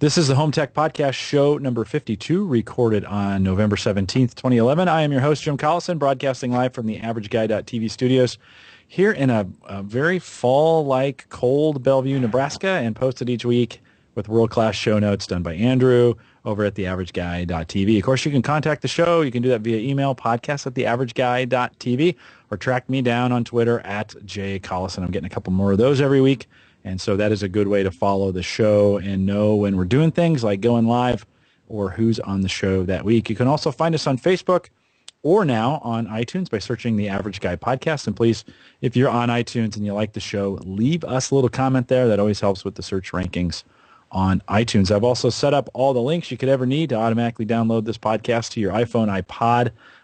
This is the Home Tech Podcast, show number 52, recorded on November 17th, 2011. I am your host, Jim Collison, broadcasting live from the AverageGuy.tv studios here in a very fall-like, cold Bellevue, Nebraska, and posted each week with world-class show notes done by Andrew over at theaverageguy.tv. Of course, you can contact the show. You can do that via email, podcast@theaverageguy.tv, or track me down on Twitter at jcollison. I'm getting a couple more of those every week. And so that is a good way to follow the show and know when we're doing things like going live or who's on the show that week. You can also find us on Facebook or now on iTunes by searching the Average Guy Podcast. And please, if you're on iTunes and you like the show, leave us a little comment there. That always helps with the search rankings on iTunes. I've also set up all the links you could ever need to automatically download this podcast to your iPhone,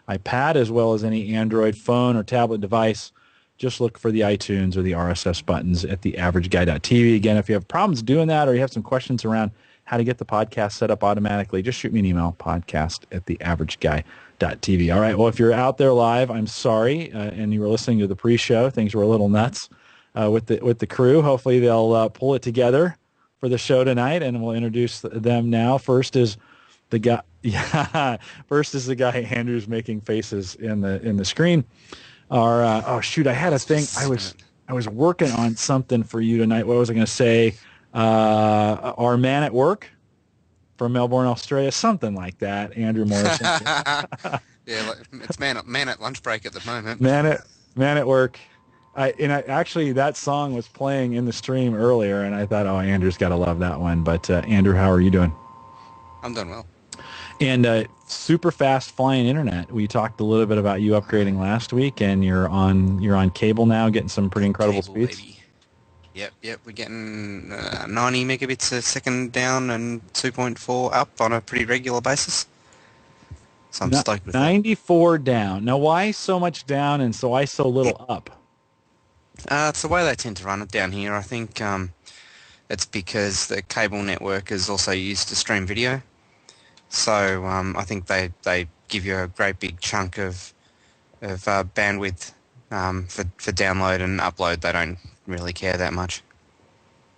iPad, as well as any Android phone or tablet device. Just look for the iTunes or the RSS buttons at theaverageguy.tv. Again, if you have problems doing that or you have some questions around how to get the podcast set up automatically, just shoot me an email, podcast@theaverageguy.tv. All right, well, if you're out there live, I'm sorry, and you were listening to the pre-show. Things were a little nuts with the crew. Hopefully they'll pull it together for the show tonight, and we'll introduce them now. First is the guy Andrew's making faces in the screen. Oh shoot! I had a thing. I was working on something for you tonight. What was I going to say? Our man at work from Melbourne, Australia, something like that. Andrew Morrison. Yeah, it's man at lunch break at the moment. Man at work. Actually that song was playing in the stream earlier, and I thought, oh, Andrew's got to love that one. But Andrew, how are you doing? I'm doing well. And super fast flying internet. We talked a little bit about you upgrading last week, and you're on cable now, getting some pretty incredible speeds. Baby. Yep. We're getting 90 megabits a second down and 2.4 up on a pretty regular basis. So I'm stoked with 94 down. Now, why so much down and why so little up? It's the way they tend to run it down here. I think it's because the cable network is also used to stream video. So I think they give you a great big chunk of bandwidth for download and upload. They don't really care that much.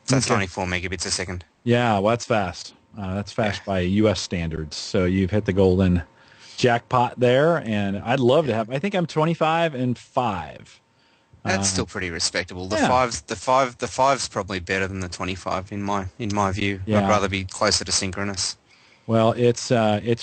So it's 94 megabits a second. Yeah, well, that's fast. That's fast by U.S. standards. So you've hit the golden jackpot there, and I'd love to have. I think I'm 25 and 5. That's still pretty respectable. The yeah. five's probably better than the 25 in my view. Yeah. I'd rather be closer to synchronous. Well, it's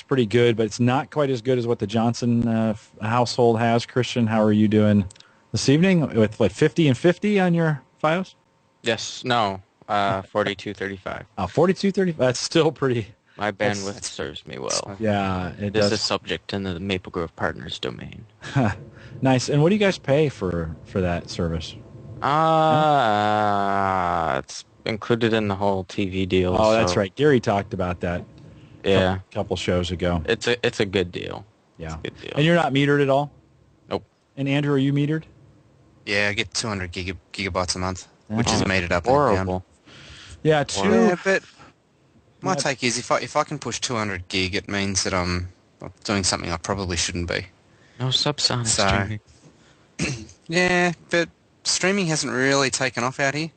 pretty good, but it's not quite as good as what the Johnson household has. Christian, how are you doing this evening with 50 and 50 on your FiOS? Yes, no, 4235. 4235. That's still pretty. My bandwidth serves me well. Yeah, it This does. is subject in the Maple Grove Partners domain. Nice. And what do you guys pay for that service? It's included in the whole TV deal. Oh, that's right. Gary talked about that. Yeah, a couple shows ago. it's a good deal. Yeah, it's a good deal. And you're not metered at all? Nope. And Andrew, are you metered? Yeah, I get 200 gigabytes a month, which is metered up horrible. Yeah, Yeah, but my take is if I can push 200 gig, it means that I'm doing something I probably shouldn't be. No subsonic streaming. Yeah, but streaming hasn't really taken off out here.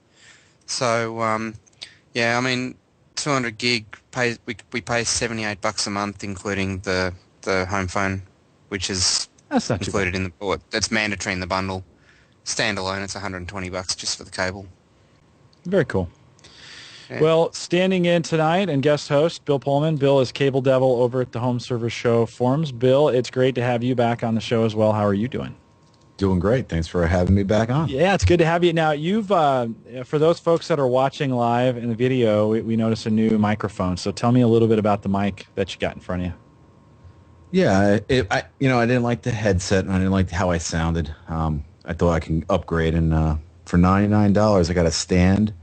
So, yeah, I mean, 200 gig we pay $78 a month, including the home phone, which is That's not included in the. It's mandatory in the bundle. Standalone, it's $120 just for the cable. Very cool. Yeah. Well, standing in tonight and guest host, Bill Paulmenn. Bill is Cable Devil over at the Home Service Show forums. Bill, it's great to have you back on the show as well. How are you doing? Doing great. Thanks for having me back on. Yeah, it's good to have you. Now, you've for those folks that are watching live in the video, we noticed a new microphone. So tell me a little bit about the mic that you got in front of you. Yeah, I didn't like the headset, and I didn't like how I sounded. I thought I can upgrade, and for $99, I got a stand.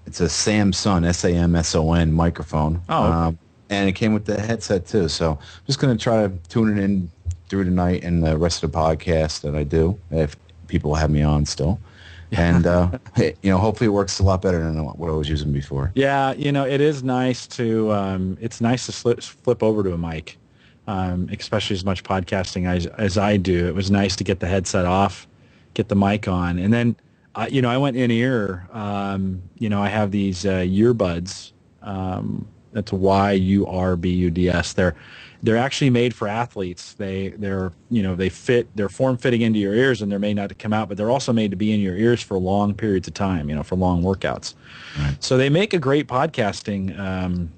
It's a Samson, S-A-M-S-O-N microphone. Oh, okay. And it came with the headset, too. So I'm just going to try to tune it in through the night and the rest of the podcast that I do, if people have me on still. And, hopefully it works a lot better than what I was using before. Yeah, it is nice to flip over to a mic, especially as much podcasting as I do. It was nice to get the headset off, get the mic on. And then, I went in ear. I have these Yurbuds That's Yurbuds. They're actually made for athletes. They're form fitting into your ears, and they're made not to come out, but they're also made to be in your ears for long periods of time, for long workouts. Right. So they make a great podcasting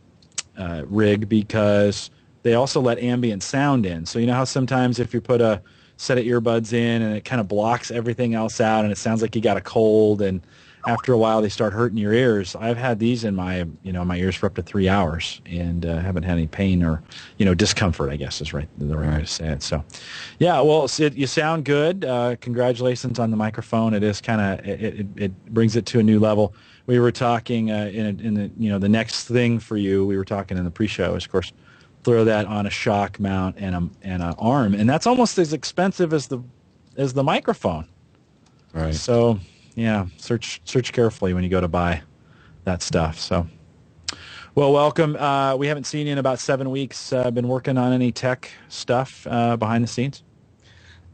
rig because they also let ambient sound in. So you know how sometimes if you put a set of earbuds in and it kind of blocks everything else out and it sounds like you got a cold, and after a while they start hurting your ears. I've had these in my ears for up to 3 hours and haven't had any pain or discomfort, I guess is the right way to say it. So yeah, well, you sound good. Congratulations on the microphone. It is kind of it brings it to a new level. We were talking in the the next thing for you. We were talking in the pre-show is, of course, throw that on a shock mount and an arm, and that's almost as expensive as the microphone. Right. So yeah, search carefully when you go to buy that stuff. So, well, welcome. We haven't seen you in about 7 weeks. Been working on any tech stuff behind the scenes?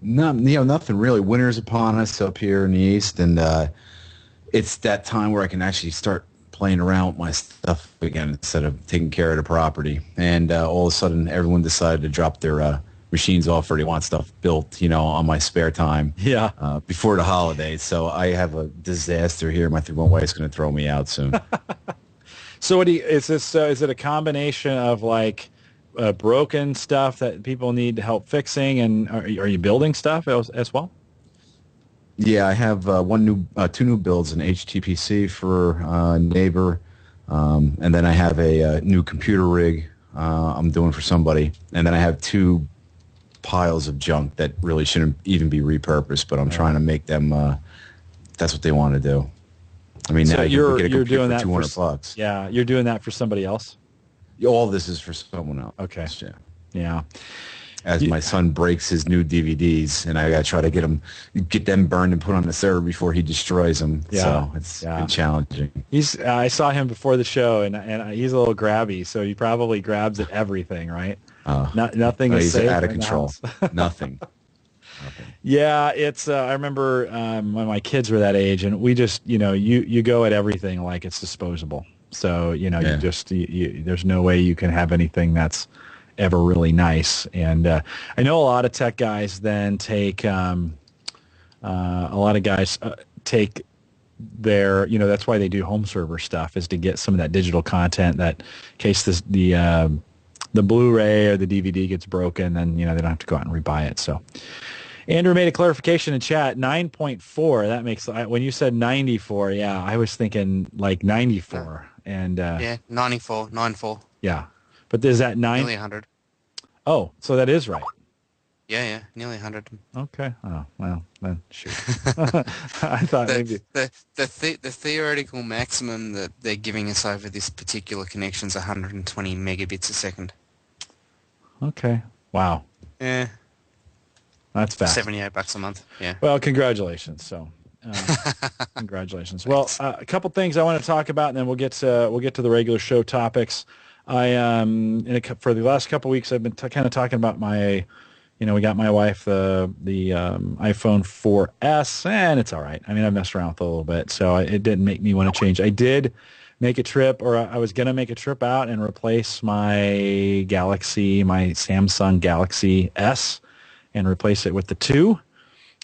Nothing really. Winter's upon us up here in the east, and it's that time where I can actually start playing around with my stuff again instead of taking care of the property. And all of a sudden, everyone decided to drop their machines off, or they want stuff built, on my spare time. Yeah. Before the holidays. So I have a disaster here. My wife's going to throw me out soon. So is it a combination of like broken stuff that people need help fixing, and are you building stuff as well? Yeah, I have two new builds, an HTPC for a neighbor, and then I have a new computer rig I'm doing for somebody, and then I have two piles of junk that really shouldn't even be repurposed, but I'm trying to make them. That's what they want to do. I mean, so now you're doing that for $200. Yeah, you're doing that for somebody else. All this is for someone else. Okay. Yeah. As my son breaks his new DVDs, and I got to try to get them burned and put on the server before he destroys them. Yeah. So it's been challenging. I saw him before the show, and he's a little grabby, so he probably grabs at everything, right? Nothing is safe. He's out of control. Nothing. Yeah, it's. I remember when my kids were that age, and we just, you go at everything like it's disposable. So there's no way you can have anything that's ever really nice. And I know a lot of tech guys then take take their, that's why they do home server stuff, is to get some of that digital content, that in case the Blu-ray or the DVD gets broken, then they don't have to go out and rebuy it. So Andrew made a clarification in chat, 9.4. That makes, when you said 94, yeah, I was thinking like 94. And 94. Yeah. But is that 9? Nearly 100. Oh, so that is right. Yeah, nearly 100. Okay. Oh, well, then shoot. I thought maybe the theoretical maximum that they're giving us over this particular connection is 120 megabits a second. Okay. Wow. Yeah. That's fast. $78 a month. Yeah. Well, congratulations. So, congratulations. Well, a couple things I want to talk about, and then we'll get to the regular show topics. For the last couple of weeks, I've been kind of talking about my, we got my wife the iPhone 4S, and it's all right. I mean, I've messed around with it a little bit, so it didn't make me want to change. I did make a trip, or I was going to make a trip out and replace my Samsung Galaxy S, and replace it with the 2.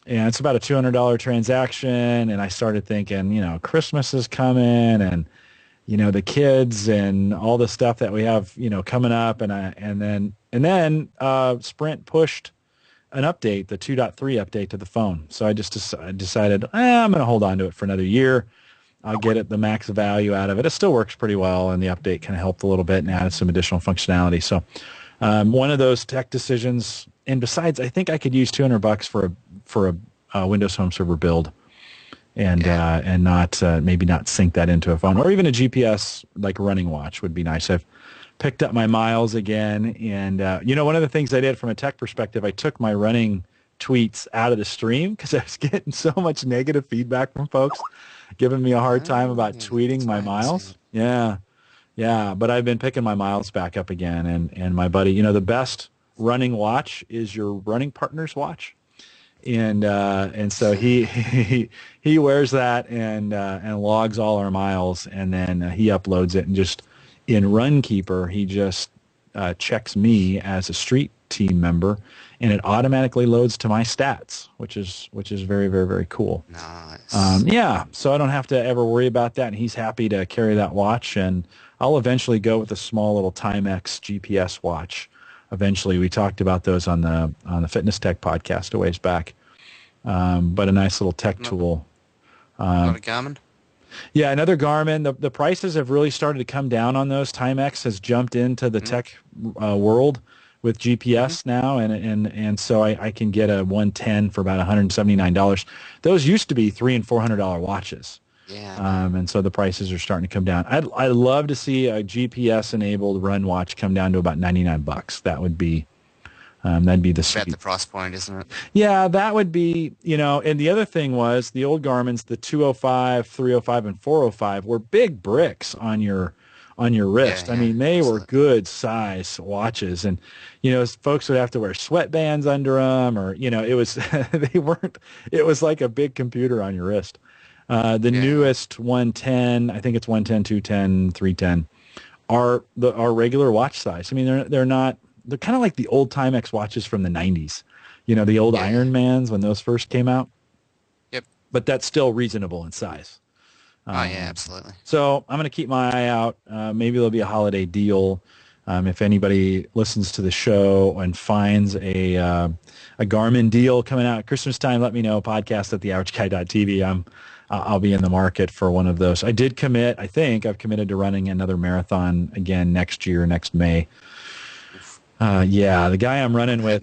And it's about a $200 transaction, and I started thinking, Christmas is coming, and the kids and all the stuff that we have, coming up, and then Sprint pushed an update, the 2.3 update to the phone. So I just decided I'm going to hold on to it for another year. I'll get it the max value out of it. It still works pretty well, and the update kind of helped a little bit and added some additional functionality. So one of those tech decisions. And besides, I think I could use $200 for a Windows Home Server build. And not maybe not sync that into a phone, or even a GPS like running watch would be nice. I've picked up my miles again, and one of the things I did from a tech perspective, I took my running tweets out of the stream because I was getting so much negative feedback from folks giving me a hard time about tweeting my miles. Yeah, but I've been picking my miles back up again, and my buddy, the best running watch is your running partner's watch. And so he wears that and logs all our miles, and then he uploads it, and just in Runkeeper, he just checks me as a street team member, and it automatically loads to my stats, which is very, very, very cool. Nice. Yeah, so I don't have to ever worry about that, and he's happy to carry that watch, and I'll eventually go with a small little Timex GPS watch. Eventually, we talked about those on the Fitness Tech podcast a ways back, but a nice little tech tool. Not a Garmin? Yeah, another Garmin. The prices have really started to come down on those. Timex has jumped into the tech world with GPS now, and so I can get a 110 for about $179. Those used to be $300 and $400 watches. Yeah. And so the prices are starting to come down. I'd love to see a GPS enabled run watch come down to about $99. That would be that'd be the About the price point, isn't it? Yeah, that would be, and the other thing was the old Garmin's, the 205, 305, and 405 were big bricks on your wrist. Yeah, I mean, they absolutely. were good size watches, and folks would have to wear sweatbands under them, or it was it was like a big computer on your wrist. The newest 110, I think it's 110, 210, 310, are regular watch size. I mean, they're not. They're kind of like the old Timex watches from the 90s, the old Ironmans when those first came out. Yep. But that's still reasonable in size. Oh, yeah, absolutely. So I'm going to keep my eye out. Maybe there'll be a holiday deal. If anybody listens to the show and finds a Garmin deal coming out at Christmas time, let me know. Podcast at theaverageguy.tv. I'll be in the market for one of those. I did commit. I think I've committed to running another marathon again next year, next May. The guy I'm running with,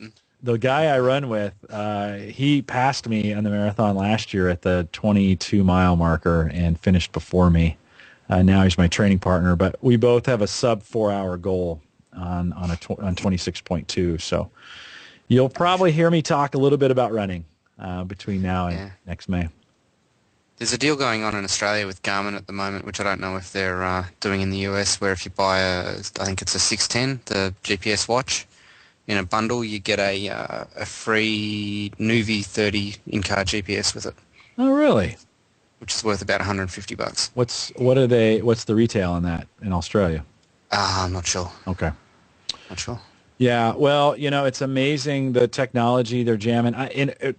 he passed me on the marathon last year at the 22-mile marker and finished before me. Now he's my training partner, but we both have a sub 4-hour goal on 26.2. So you'll probably hear me talk a little bit about running between now and next May. There's a deal going on in Australia with Garmin at the moment, which I don't know if they're doing in the US, where if you buy I think it's a 610, the GPS watch, in a bundle, you get a free Nuvi 30 in-car GPS with it. Oh, really? Which is worth about $150. What's the retail on that in Australia? I'm not sure. Okay. Not sure. Yeah, well, it's amazing the technology they're jamming.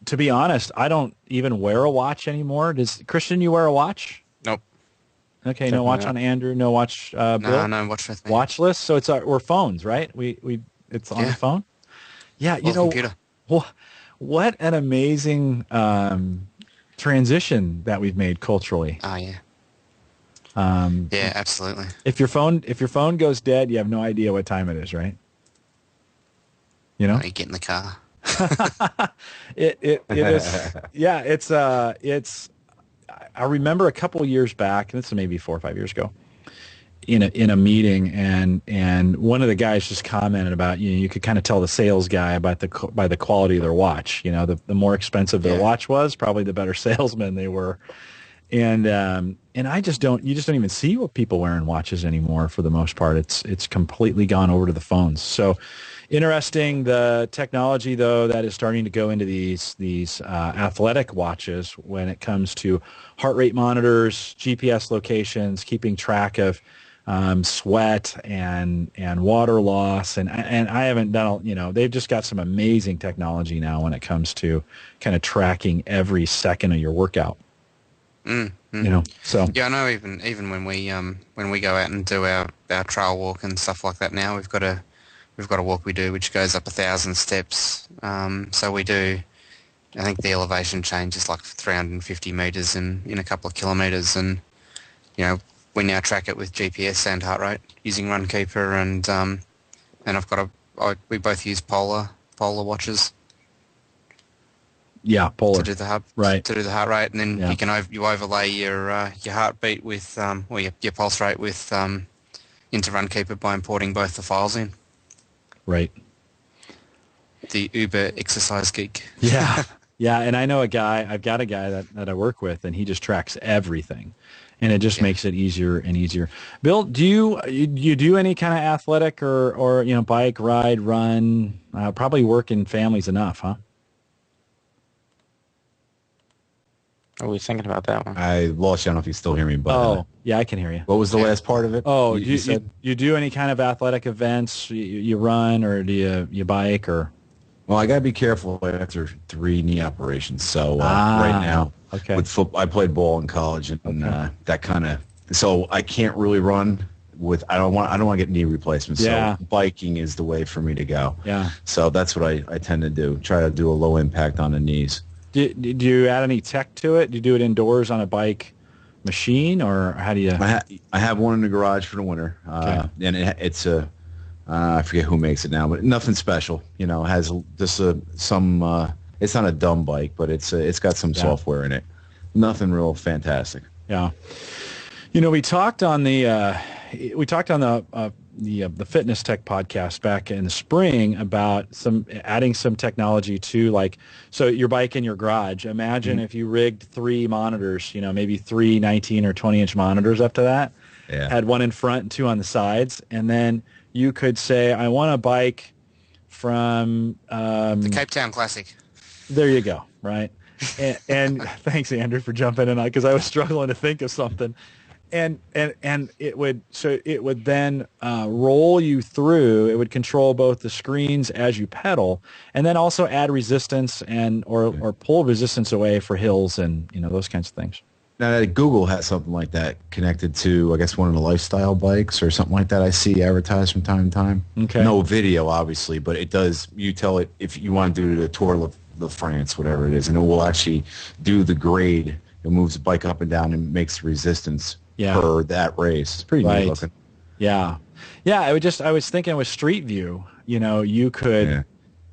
To be honest, I don't even wear a watch anymore. Christian, you wear a watch? Nope. Okay, no watch on Andrew, no watch Bill? No watch with me. Watch list? So we're phones, right? It's on the phone? Yeah, computer. What an amazing transition that we've made culturally. Oh, yeah. Yeah, absolutely. If your phone goes dead, you have no idea what time it is, right? You get in the car. It is. Yeah, it's. I remember a couple of years back, and this is maybe 4 or 5 years ago, in a meeting, and one of the guys just commented about you could kind of tell the sales guy by the quality of their watch. The more expensive their watch was, probably the better salesman they were. And you just don't even see what people wearing watches anymore for the most part. It's completely gone over to the phones. So interesting, the technology though that is starting to go into these athletic watches when it comes to heart rate monitors, GPS locations, keeping track of sweat and water loss, and I haven't done they've just got some amazing technology now when it comes to kind of tracking every second of your workout. So yeah, I know even when we go out and do our trail walk and stuff like that now, we've got a walk we do which goes up 1,000 steps. So we do, I think the elevation change is like 350 meters in a couple of kilometers, and we now track it with GPS and heart rate using Runkeeper, and we both use Polar watches. Yeah, Polar to do the heart rate, and then you overlay your heartbeat with your pulse rate with into Runkeeper by importing both the files in. Right. The Uber exercise geek. Yeah, yeah, and I've got a guy that I work with, and he just tracks everything, and it just makes it easier and easier. Bill, do you do any kind of athletic or bike, ride, run? Probably work in families enough, huh? Are we thinking about that one? I lost you. I don't know if you still hear me, but yeah, I can hear you. what was the last part of it? Oh, you said? you do any kind of athletic events? You run or do you bike or? Well, I got to be careful after 3 knee operations. So Ah, right now, okay. with I played ball in college, and that kind of. So I can't really run with. I don't want to get knee replacements. Yeah. So biking is the way for me to go. Yeah. So that's what I tend to do. Try to do a low impact on the knees. Do you add any tech to it? Do you do it indoors on a bike machine, or how do you? I have one in the garage for the winter, and it's a. I forget who makes it now, but nothing special. You know, it has just some. It's not a dumb bike, but it's got some software in it. Nothing real fantastic. Yeah. You know, we talked on the Fitness Tech podcast back in the spring about adding some technology to, like, so your bike in your garage. Imagine if you rigged 3 monitors, you know, maybe 3 19 or 20-inch monitors up to that. Yeah. Had one in front and 2 on the sides, and then you could say, I want a bike from The Cape Town Classic. There you go, right? And thanks, Andrew, for jumping in on, because I was struggling to think of something. And it would then roll you through. It would control both the screens as you pedal, and then also add resistance or pull resistance away for hills and, you know, those kinds of things. Now, Google has something like that connected to, I guess, one of the lifestyle bikes or something like that. I see advertised from time to time. Okay. No video, obviously, but it does. You tell it if you want to do the Tour de France, whatever it is, and it will actually do the grade. It moves the bike up and down and makes resistance per that race. It's pretty neat looking. Yeah. Yeah, I was thinking with Street View, you know, you could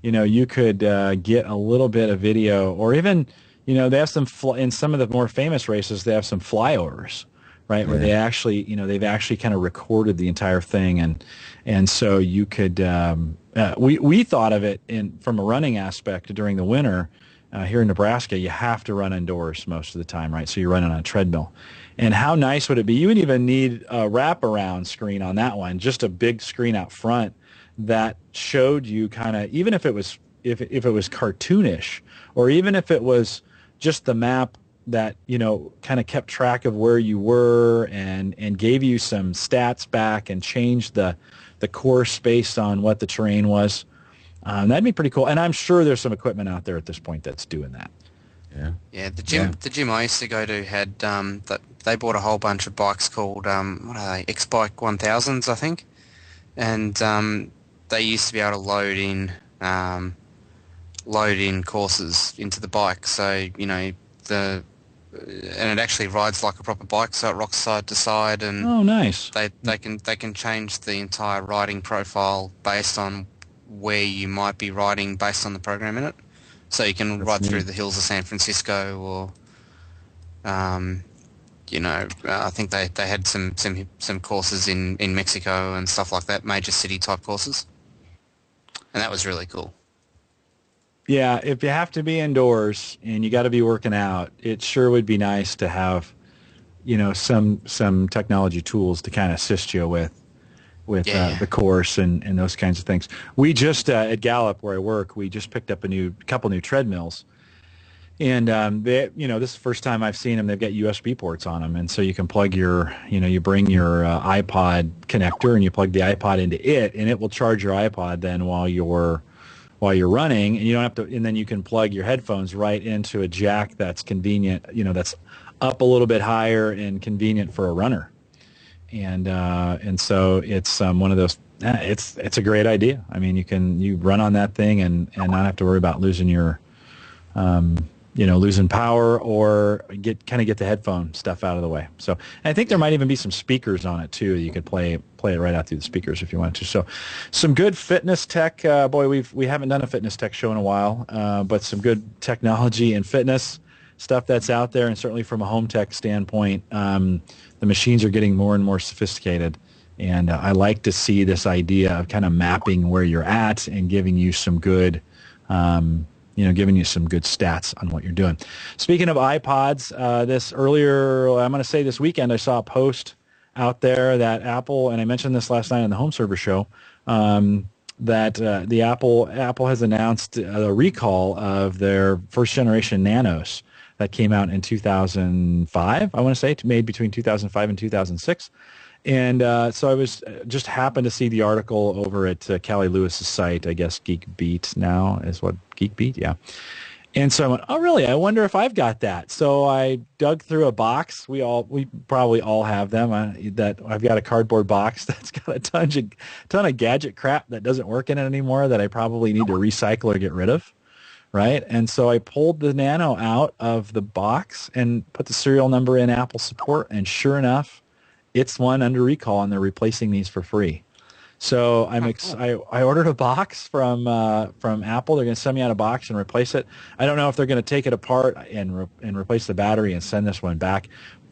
get a little bit of video, or even, you know, they have in some of the more famous races, they have some flyovers, right, where they actually, you know, they've actually kind of recorded the entire thing, and so you could we thought of it from a running aspect during the winter. Here in Nebraska, you have to run indoors most of the time, right? So you're running on a treadmill. And how nice would it be? You would even need a wraparound screen on that one, just a big screen out front that showed you kind of, even if it was if it was cartoonish, or even if it was just the map that, you know, kind of kept track of where you were and gave you some stats back and changed the course based on what the terrain was. That'd be pretty cool. And I'm sure there's some equipment out there at this point that's doing that. Yeah. Yeah, the gym I used to go to had that they bought a whole bunch of bikes called what are they, X-Bike 1000s, I think, and they used to be able to load in courses into the bike. So, you know, and it actually rides like a proper bike, so it rocks side to side, and oh, nice. They can change the entire riding profile based on where you might be riding based on the program in it. So you can ride through the hills of San Francisco, or, you know, I think they had some courses in Mexico and stuff like that, major city type courses, and that was really cool. Yeah, if you have to be indoors and you got to be working out, it sure would be nice to have, you know, some technology tools to kind of assist you with the course and those kinds of things. We just at Gallup, where I work, we just picked up a couple new treadmills, and they, you know, this is the first time I've seen them. They've got USB ports on them, and so you can plug you bring your iPod connector and you plug the iPod into it, and it will charge your iPod then while you're running, and you don't have to. And then you can plug your headphones right into a jack that's convenient, you know, that's up a little bit higher and convenient for a runner. And so it's one of those. It's a great idea. I mean, you run on that thing and not have to worry about losing your, losing power, or get the headphone stuff out of the way. So I think there might even be some speakers on it too. You could play it right out through the speakers if you wanted to. So some good fitness tech. Boy, we haven't done a fitness tech show in a while, but some good technology and fitness stuff that's out there, and certainly from a home tech standpoint, the machines are getting more and more sophisticated, and I like to see this idea of kind of mapping where you're at and giving you some good, giving you some good stats on what you're doing. Speaking of iPods, this weekend, I saw a post out there that Apple, and I mentioned this last night on the Home Server Show, that Apple has announced a recall of their first generation Nanos. that came out in 2005, I want to say, made between 2005 and 2006. And so I was just happened to see the article over at Callie Lewis's site, I guess Geek Beat now is what, Geek Beat, yeah. And so I went, oh, really? I wonder if I've got that. So I dug through a box. We probably all have them. I've got a cardboard box that's got a ton of gadget crap that doesn't work in it anymore that I probably need to recycle or get rid of, right? And so I pulled the Nano out of the box and put the serial number in Apple support, and sure enough, it's one under recall, and they're replacing these for free. So I ordered a box from Apple. They're going to send me out a box and replace it. I don't know if they're going to take it apart and replace the battery and send this one back.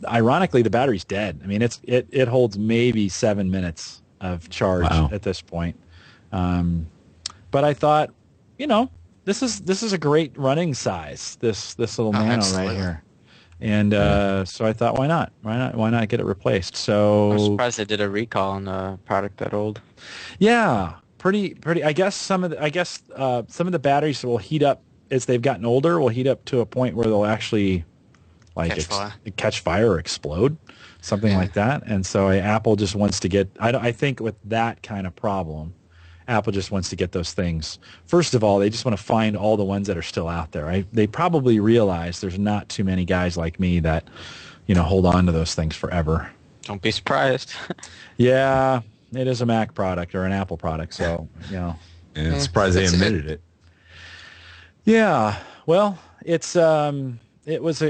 Ironically, the battery's dead. I mean, it holds maybe 7 minutes of charge at this point. But I thought, this is a great running size. This little Nano right here. And so I thought, why not? Why not get it replaced? So I'm surprised they did a recall on a product that old. Yeah, pretty. I guess some of the batteries will heat up as they've gotten older. Will heat up to a point where they'll actually catch fire or explode, something like that. And so Apple just wants to get. I think with that kind of problem, Apple just wants to get those things. First of all, they just want to find all the ones that are still out there. They probably realize there's not too many guys like me that, hold on to those things forever. Don't be surprised. Yeah, it is a Mac product or an Apple product, so, Yeah, I'm surprised they admitted it. Yeah, well, it was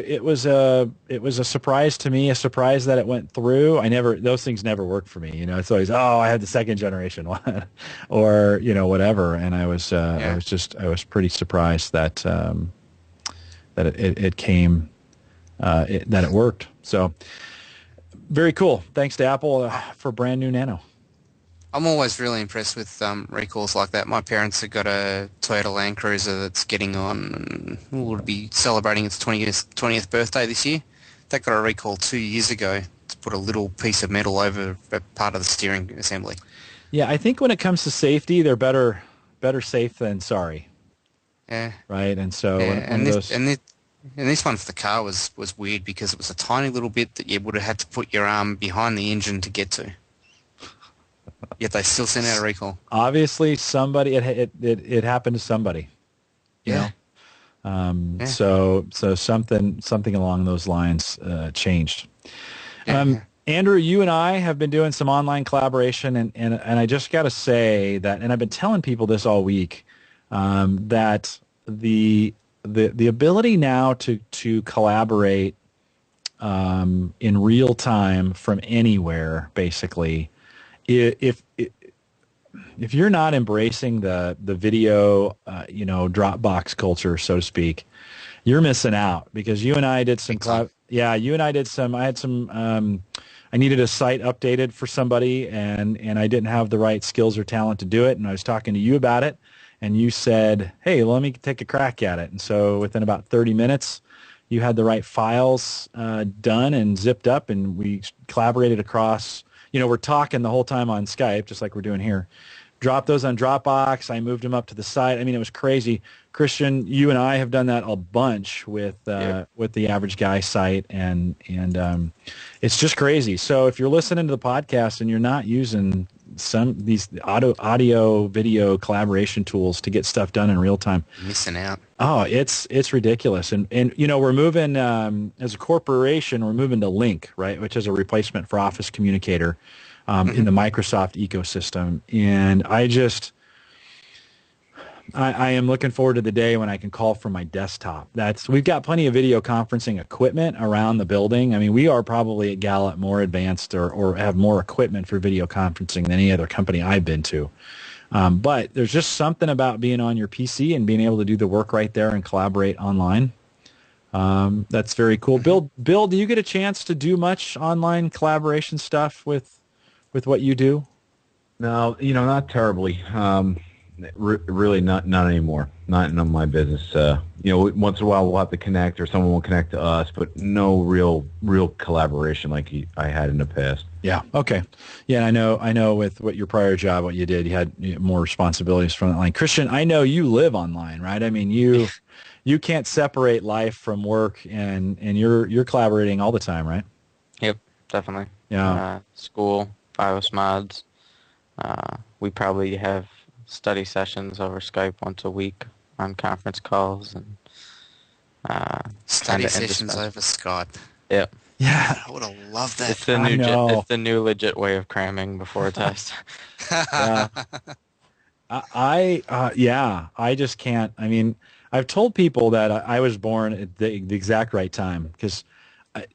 a surprise to me, a surprise that it went through. Those things never work for me. It's always, I had the second generation one or, whatever. And I was pretty surprised that it came, that it worked. So very cool. Thanks to Apple for brand new Nano. I'm always really impressed with recalls like that. My parents have got a Toyota Land Cruiser that's getting on, and will be celebrating its 20th birthday this year. That got a recall 2 years ago to put a little piece of metal over a part of the steering assembly. Yeah, I think when it comes to safety, they're better safe than sorry. Yeah. Right, and so and this one for the car was weird because it was a tiny little bit that you would have had to put your arm behind the engine to get to. Yet they still sent out a recall. Obviously, somebody it happened to somebody. You know? So something along those lines changed. Andrew, you and I have been doing some online collaboration, and I just got to say that, and I've been telling people this all week, that the ability now to collaborate in real time from anywhere, basically. If you're not embracing the video, Dropbox culture, so to speak, you're missing out, because you and I did some. I needed a site updated for somebody, and I didn't have the right skills or talent to do it, and I was talking to you about it, and you said, "Hey, let me take a crack at it." And so within about 30 minutes, you had the right files done and zipped up, and we collaborated across. We're talking the whole time on Skype, just like we're doing here. Dropped those on Dropbox. I moved them up to the site. I mean, it was crazy. Christian, you and I have done that a bunch with the Average Guy site, and it's just crazy. So if you're listening to the podcast and you're not using these audio video collaboration tools to get stuff done in real time, you're missing out. Oh, it's ridiculous. And we're moving as a corporation, we're moving to Lync, right, which is a replacement for Office Communicator in the Microsoft ecosystem. And I am looking forward to the day when I can call from my desktop. We've got plenty of video conferencing equipment around the building. I mean, we are probably at Gallup more advanced or have more equipment for video conferencing than any other company I've been to. But there's just something about being on your PC and being able to do the work right there and collaborate online. That's very cool. Bill, do you get a chance to do much online collaboration stuff with what you do? No, not terribly. Really not anymore. Not in my business. Once in a while we'll have to connect, or someone will connect to us, but no real collaboration like I had in the past. Yeah. Okay. Yeah, I know. With your prior job, what you did, you had more responsibilities from that line. Christian, I know you live online, right? I mean, you can't separate life from work, and you're collaborating all the time, right? Yep, definitely. Yeah. School, BIOS mods. We probably have study sessions over Skype once a week on conference calls, and Study kinda sessions indispensable. over Skype. Yep. Yeah. I would have loved that. It's the I new know. it's the new legit way of cramming before a test. Yeah. Yeah, I just can't. I mean, I've told people that I was born at the exact right time because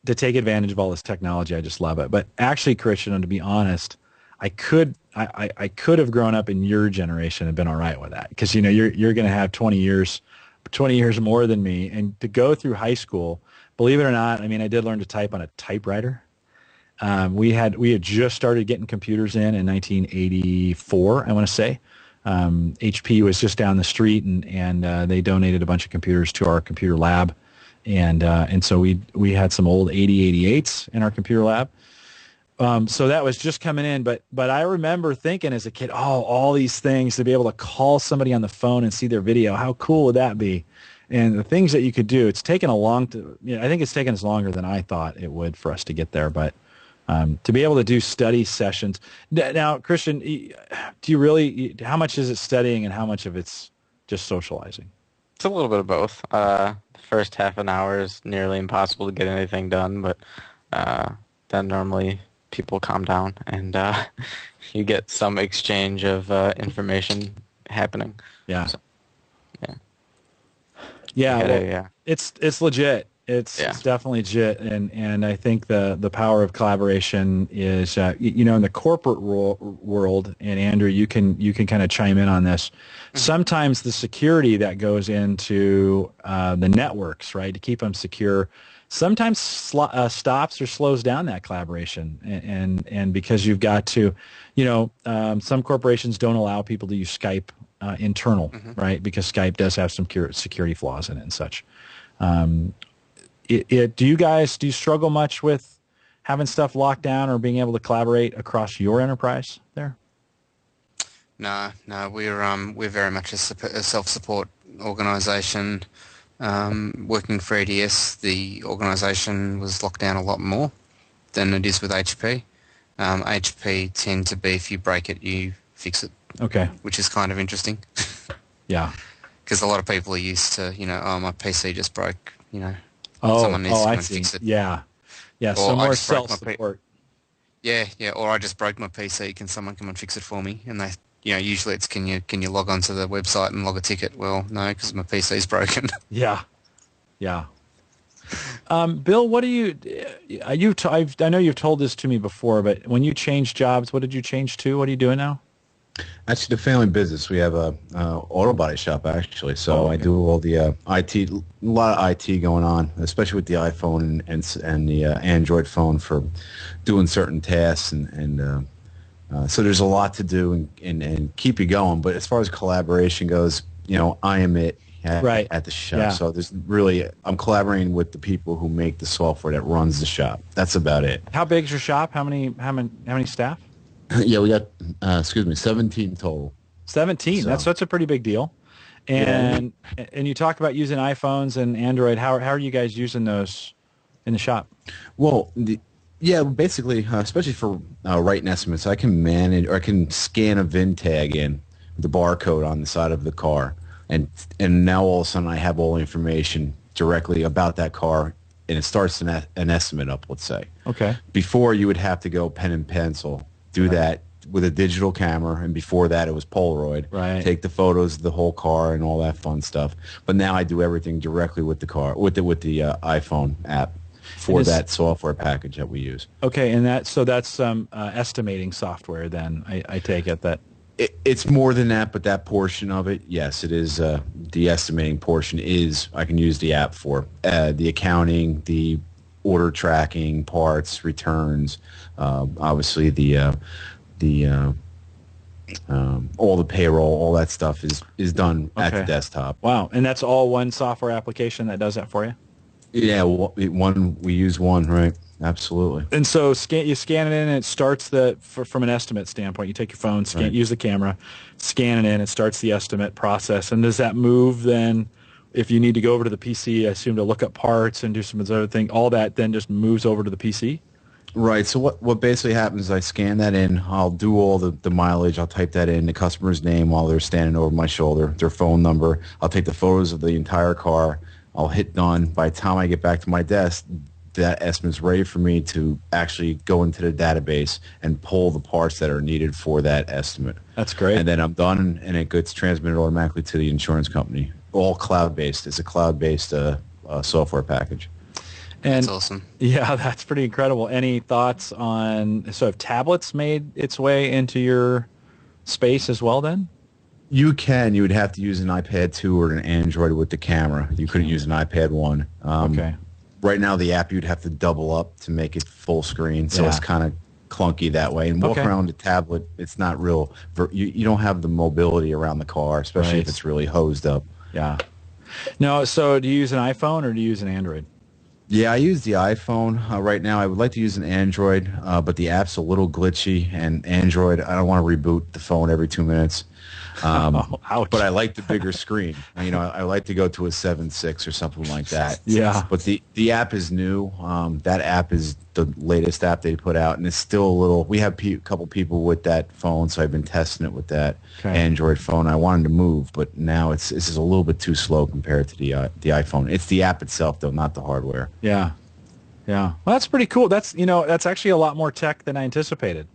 to take advantage of all this technology, I just love it. But actually, Christian, and to be honest, I could have grown up in your generation and been all right with that because you're going to have 20 years more than me, and to go through high school, believe it or not, I mean, I did learn to type on a typewriter. We had just started getting computers in 1984, I want to say. HP was just down the street, and they donated a bunch of computers to our computer lab, and so we had some old 8088s in our computer lab. So that was just coming in, but I remember thinking as a kid, oh, all these things to be able to call somebody on the phone and see their video, how cool would that be? And the things that you could do, it's taken I think it's taken us longer than I thought it would for us to get there, but to be able to do study sessions. Now, Christian, do you really, how much is it studying and how much of it's just socializing? It's a little bit of both. The first half an hour is nearly impossible to get anything done, but then normally people calm down and you get some exchange of information happening. Yeah. So, yeah. Yeah, Yeah. it's legit. It's definitely legit, and I think the power of collaboration is in the corporate world. And Andrew, you can kind of chime in on this. Sometimes the security that goes into the networks, right, to keep them secure, sometimes stops or slows down that collaboration, and because you've got to, some corporations don't allow people to use Skype internal, right, because Skype does have some security flaws in it and such. Do you struggle much with having stuff locked down or being able to collaborate across your enterprise there? No, we're very much a self-support organisation. Working for EDS, the organisation was locked down a lot more than it is with HP. HP tend to be, if you break it, you fix it. Okay. Which is kind of interesting. Yeah. Because a lot of people are used to, my PC just broke, someone needs to come I and see. fix it. Yeah. Yeah, Or so I more just broke my self-support. Yeah, or I just broke my PC. Can someone come and fix it for me? And they, usually it's can you log onto the website and log a ticket? Well, no, because my PC's broken. Yeah. Bill, what do you? I know you've told this to me before, but when you changed jobs, what did you change to? What are you doing now? Actually, the family business. We have a auto body shop actually, so I do all the IT, a lot of IT going on, especially with the iPhone and the Android phone for doing certain tasks, and so there's a lot to do and keep you going. But as far as collaboration goes, I am it at the shop. Yeah. So there's really, I'm collaborating with the people who make the software that runs the shop. That's about it. How big is your shop? How many staff? Yeah, we got 17 total. 17. So. That's a pretty big deal. And you talk about using iPhones and Android. How are you guys using those in the shop? Well, basically, especially for writing estimates, I can manage or I can scan a VIN tag in the barcode on the side of the car, and now all of a sudden I have all the information directly about that car, and it starts an estimate up. Let's say. Okay. Before you would have to go pen and pencil. Do that with a digital camera, and before that it was Polaroid. Right. Take the photos of the whole car and all that fun stuff. But now I do everything directly with the car, with the iPhone app for that software package that we use. Okay, and that's estimating software. Then I take it that it's more than that, but that portion of it, yes, it is. The estimating portion is I can use the app for the accounting, the order tracking, parts, returns, obviously all the payroll, all that stuff is done at the desktop. Wow, and that's all one software application that does that for you? Yeah, we use one, right? Absolutely. And so you scan it in, and it starts from an estimate standpoint. You take your phone, use the camera, scan it in, it starts the estimate process. And does that move then if you need to go over to the PC, I assume to look up parts and do some of the other thing, all that then just moves over to the PC? Right. So what basically happens is I scan that in. I'll do all the mileage. I'll type that in, the customer's name while they're standing over my shoulder, their phone number. I'll take the photos of the entire car. I'll hit done. By the time I get back to my desk, that estimate's ready for me to actually go into the database and pull the parts that are needed for that estimate. That's great. And then I'm done, and it gets transmitted automatically to the insurance company. All cloud-based. It's a cloud-based software package. And That's awesome. Yeah, that's pretty incredible. Any thoughts on, so have tablets made its way into your space as well then? You can. You would have to use an iPad 2 or an Android with the camera. You couldn't use an iPad 1. Okay. Right now, the app, you'd have to double up to make it full screen, so it's kind of clunky that way. And walk around the tablet, it's not real. You don't have the mobility around the car, especially if it's really hosed up. Yeah. No, so do you use an iPhone or do you use an Android? Yeah, I use the iPhone right now. I would like to use an Android, but the app's a little glitchy, and Android, I don't want to reboot the phone every 2 minutes. Ouch. But I like the bigger screen. You know, I like to go to a 7.6 or something like that. Yeah. But the app is new. That app is the latest app they put out, and it's still a little. We have a couple people with that phone, so I've been testing it with that Android phone. I wanted to move, but now this is a little bit too slow compared to the iPhone. It's the app itself, though, not the hardware. Yeah. Yeah. Well, that's pretty cool. That's actually a lot more tech than I anticipated.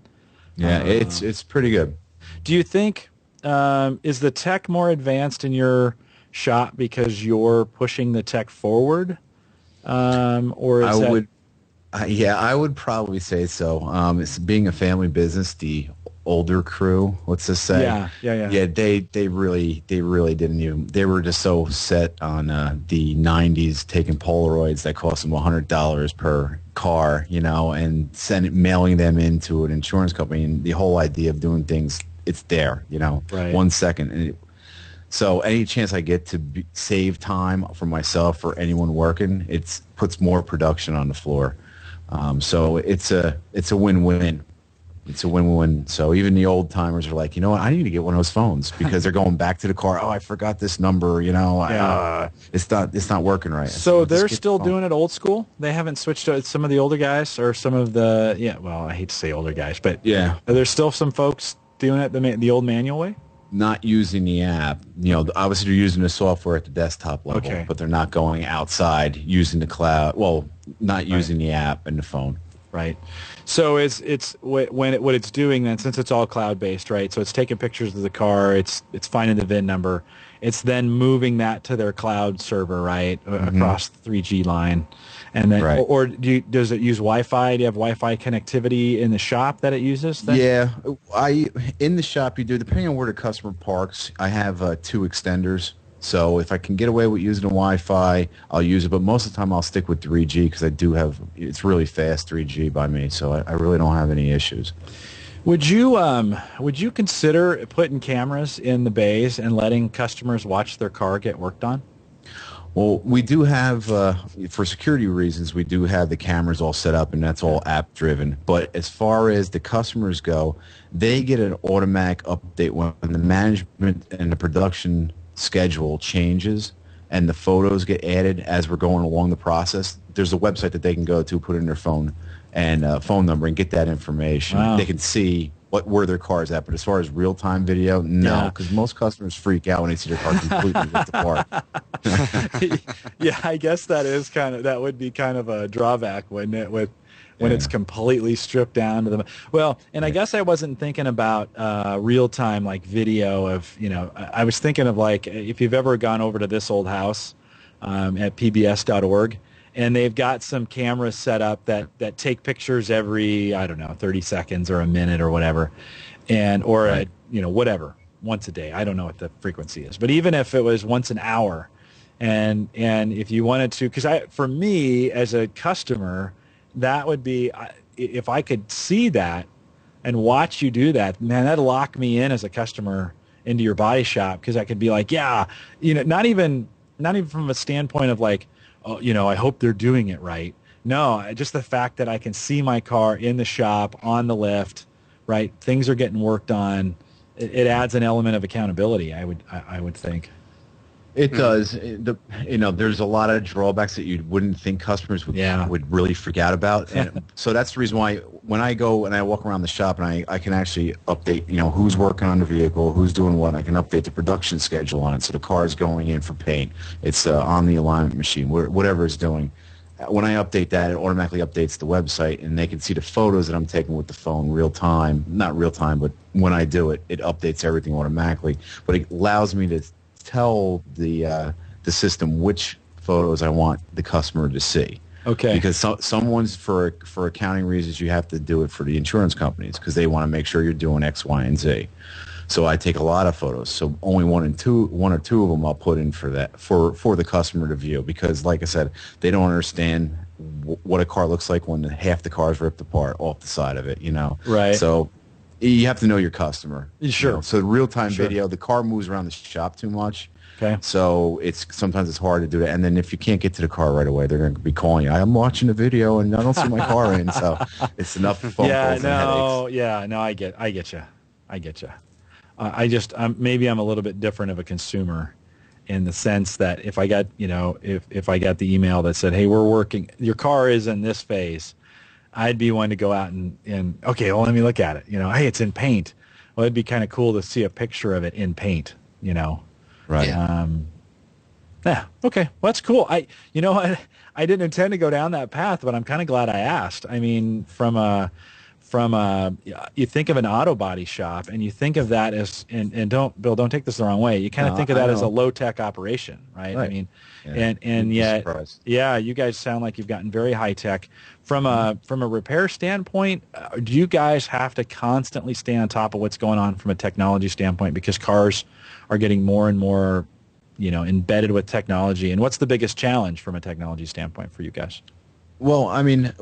Yeah, it's pretty good. Do you think is the tech more advanced in your shop because you're pushing the tech forward, or is I would probably say so. It's being a family business, the older crew, let's just say. Yeah. They really didn't even. They were just so set on the '90s taking Polaroids that cost them $100 per car, and mailing them into an insurance company, and the whole idea of doing things. It's there, 1 second. And so any chance I get to save time for myself or anyone working, it puts more production on the floor. So it's a win-win. It's a win-win. So even the old timers are like, you know what, I need to get one of those phones because they're going back to the car. Oh, I forgot this number. It's not working right. So they're still doing it old school. They haven't switched to some of the older guys or some of the Well, I hate to say older guys, but are there still some folks doing it the old manual way? Not using the app. Obviously they're using the software at the desktop level, but they're not going outside using the cloud. Well, not using the app and the phone. Right. So what it's doing then, since it's all cloud based, right? So it's taking pictures of the car, it's finding the VIN number, it's then moving that to their cloud server, right, across the 3G line, and then or does it use Wi-Fi? Do you have Wi-Fi connectivity in the shop that it uses? Then? Yeah, in the shop you do, depending on where the customer parks. I have 2 extenders. So if I can get away with using the Wi-Fi, I'll use it. But most of the time, I'll stick with 3G because it's really fast 3G by me. So I really don't have any issues. Would you consider putting cameras in the bays and letting customers watch their car get worked on? Well, we do have, for security reasons, we do have the cameras all set up, and that's all app-driven. But as far as the customers go, they get an automatic update when the management and the production schedule changes and the photos get added as we're going along the process. There's a website that they can go to, put in their phone and phone number and get that information. Wow. They can see where their car is at. But as far as real-time video, no, because most customers freak out when they see their car completely ripped apart. Yeah, I guess that would be kind of a drawback, wouldn't it, when it's completely stripped down to the and I guess I wasn't thinking about real-time like video of I was thinking of like if you've ever gone over to This Old House at pbs.org, and they've got some cameras set up that take pictures every 30 seconds or a minute or whatever, whatever, once a day. I don't know what the frequency is, but even if it was once an hour, and if you wanted to, because for me as a customer, that would be, if I could see that and watch you do that, man, that'd lock me in as a customer into your body shop, because I could be like, not even from a standpoint of like, oh, I hope they're doing it right. No, just the fact that I can see my car in the shop, on the lift, right? Things are getting worked on. It adds an element of accountability, I would think. It does. There's a lot of drawbacks that you wouldn't think customers would really forget about, and so that's the reason why when I go and I walk around the shop and I can actually update, who's working on the vehicle, who's doing what. I can update the production schedule on it, so the car is going in for paint. It's on the alignment machine, whatever it's doing. When I update that, it automatically updates the website, and they can see the photos that I'm taking with the phone real time. Not real time, but when I do it, it updates everything automatically. But it allows me to tell the system which photos I want the customer to see. Okay. Because someone's for accounting reasons, you have to do it for the insurance companies because they want to make sure you're doing X, Y, and Z. So I take a lot of photos. So only one or two of them I'll put in for that for the customer to view because, like I said, they don't understand what a car looks like when half the car is ripped apart off the side of it. Right. So you have to know your customer. Sure. So real-time video, the car moves around the shop too much. Okay. So sometimes it's hard to do that. And then if you can't get to the car right away, they're going to be calling you. I'm watching the video and I don't see my car in. So it's enough phone calls and headaches. Yeah, no, I get you. Maybe I'm a little bit different of a consumer in the sense that if I got, if I got the email that said, hey, your car is in this phase, I'd be one to go out and okay, well, let me look at it. Hey, it's in paint. Well, it'd be kind of cool to see a picture of it in paint, Right. Yeah. Okay. Well, that's cool. I didn't intend to go down that path, but I'm kind of glad I asked. I mean, you think of an auto body shop and you think of that as, and don't take this the wrong way. You kind of think of that as a low tech operation, right? I mean, and yet, you guys sound like you've gotten very high tech. From a repair standpoint, do you guys have to constantly stay on top of what's going on from a technology standpoint because cars are getting more and more, embedded with technology? And what's the biggest challenge from a technology standpoint for you guys? Well, I mean,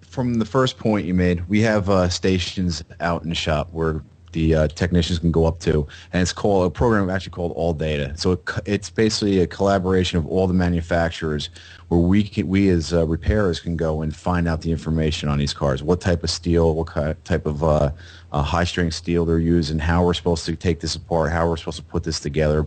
from the first point you made, we have stations out in the shop where the technicians can go up to, and it's called a program actually called All Data. So it's basically a collaboration of all the manufacturers where we as repairers can go and find out the information on these cars, what type of steel, what type of high-strength steel they're using, how we're supposed to take this apart, how we're supposed to put this together,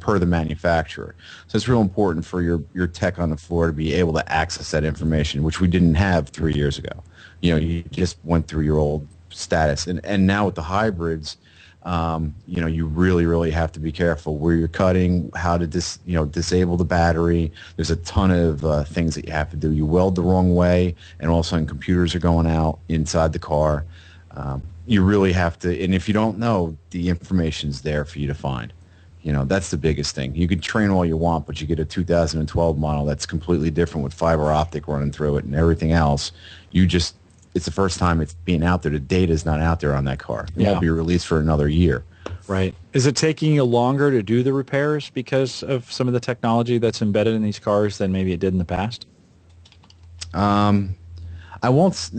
per the manufacturer. So it's real important for your tech on the floor to be able to access that information, which we didn't have 3 years ago. You just went through your old status. And now with the hybrids, you really, really have to be careful where you're cutting, how to disable the battery. There's a ton of things that you have to do. You weld the wrong way, and all of a sudden computers are going out inside the car. You really have to, and if you don't know, the information's there for you to find. That's the biggest thing. You can train all you want, but you get a 2012 model that's completely different with fiber optic running through it and everything else. It's the first time it's being out there. The data's not out there on that car. It won't be released for another year. Right. Is it taking you longer to do the repairs because of some of the technology that's embedded in these cars than maybe it did in the past? I won't.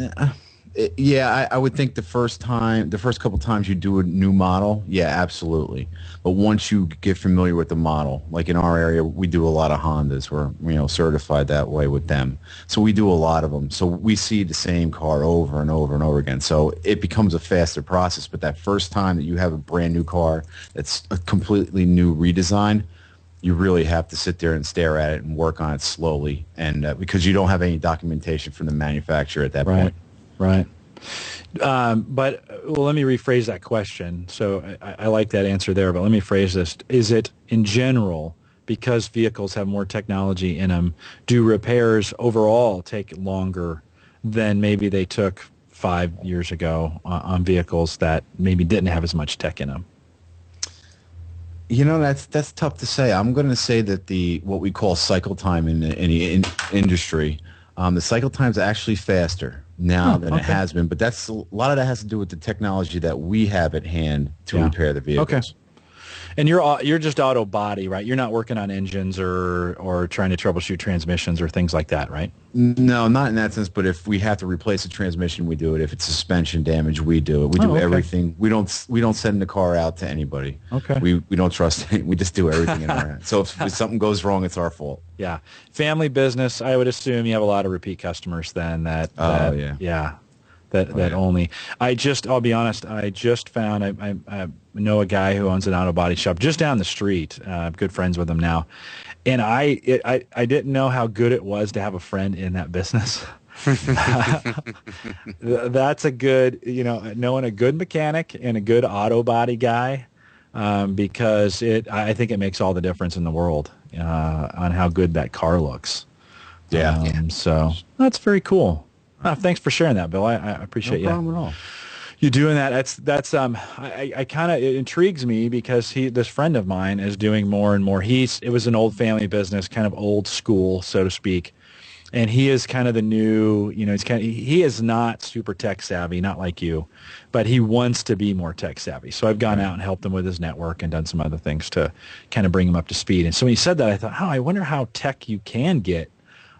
I would think the first couple times you do a new model, absolutely. But once you get familiar with the model, like in our area, we do a lot of Hondas. We're certified that way with them. So we do a lot of them. So we see the same car over and over and over again. So it becomes a faster process. But that first time that you have a brand new car that's a completely new redesign, you really have to sit there and stare at it and work on it slowly, and because you don't have any documentation from the manufacturer at that point. Right. But let me rephrase that question. So I like that answer there, but let me phrase this. Is it in general, because vehicles have more technology in them, do repairs overall take longer than maybe they took 5 years ago on vehicles that maybe didn't have as much tech in them? That's tough to say. I'm going to say that what we call cycle time in the industry, the cycle time is actually faster now than it has been, but a lot of that has to do with the technology that we have at hand to repair the vehicles. Okay. And you're just auto body, right? You're not working on engines or trying to troubleshoot transmissions or things like that, right? No, not in that sense. But if we have to replace a transmission, we do it. If it's suspension damage, we do it. We do everything. We don't send the car out to anybody. Okay. We don't trust it. We just do everything in our hands. So if something goes wrong, it's our fault. Yeah. Family business. I would assume you have a lot of repeat customers then. That only. I'll be honest. I just found know a guy who owns an auto body shop just down the street. I'm good friends with him now. And I didn't know how good it was to have a friend in that business. That's a good, knowing a good mechanic and a good auto body guy, because I think it makes all the difference in the world on how good that car looks. Yeah. So that's very cool. Thanks for sharing that, Bill. I appreciate No problem at all. you doing that. That's I kind of, it intrigues me because this friend of mine is doing more and more. It was an old family business, kind of old school, so to speak. And he is kind of the new, he is not super tech savvy, not like you, but he wants to be more tech savvy. So I've gone out and helped him with his network and done some other things to kind of bring him up to speed. And so when he said that, I thought, I wonder how tech you can get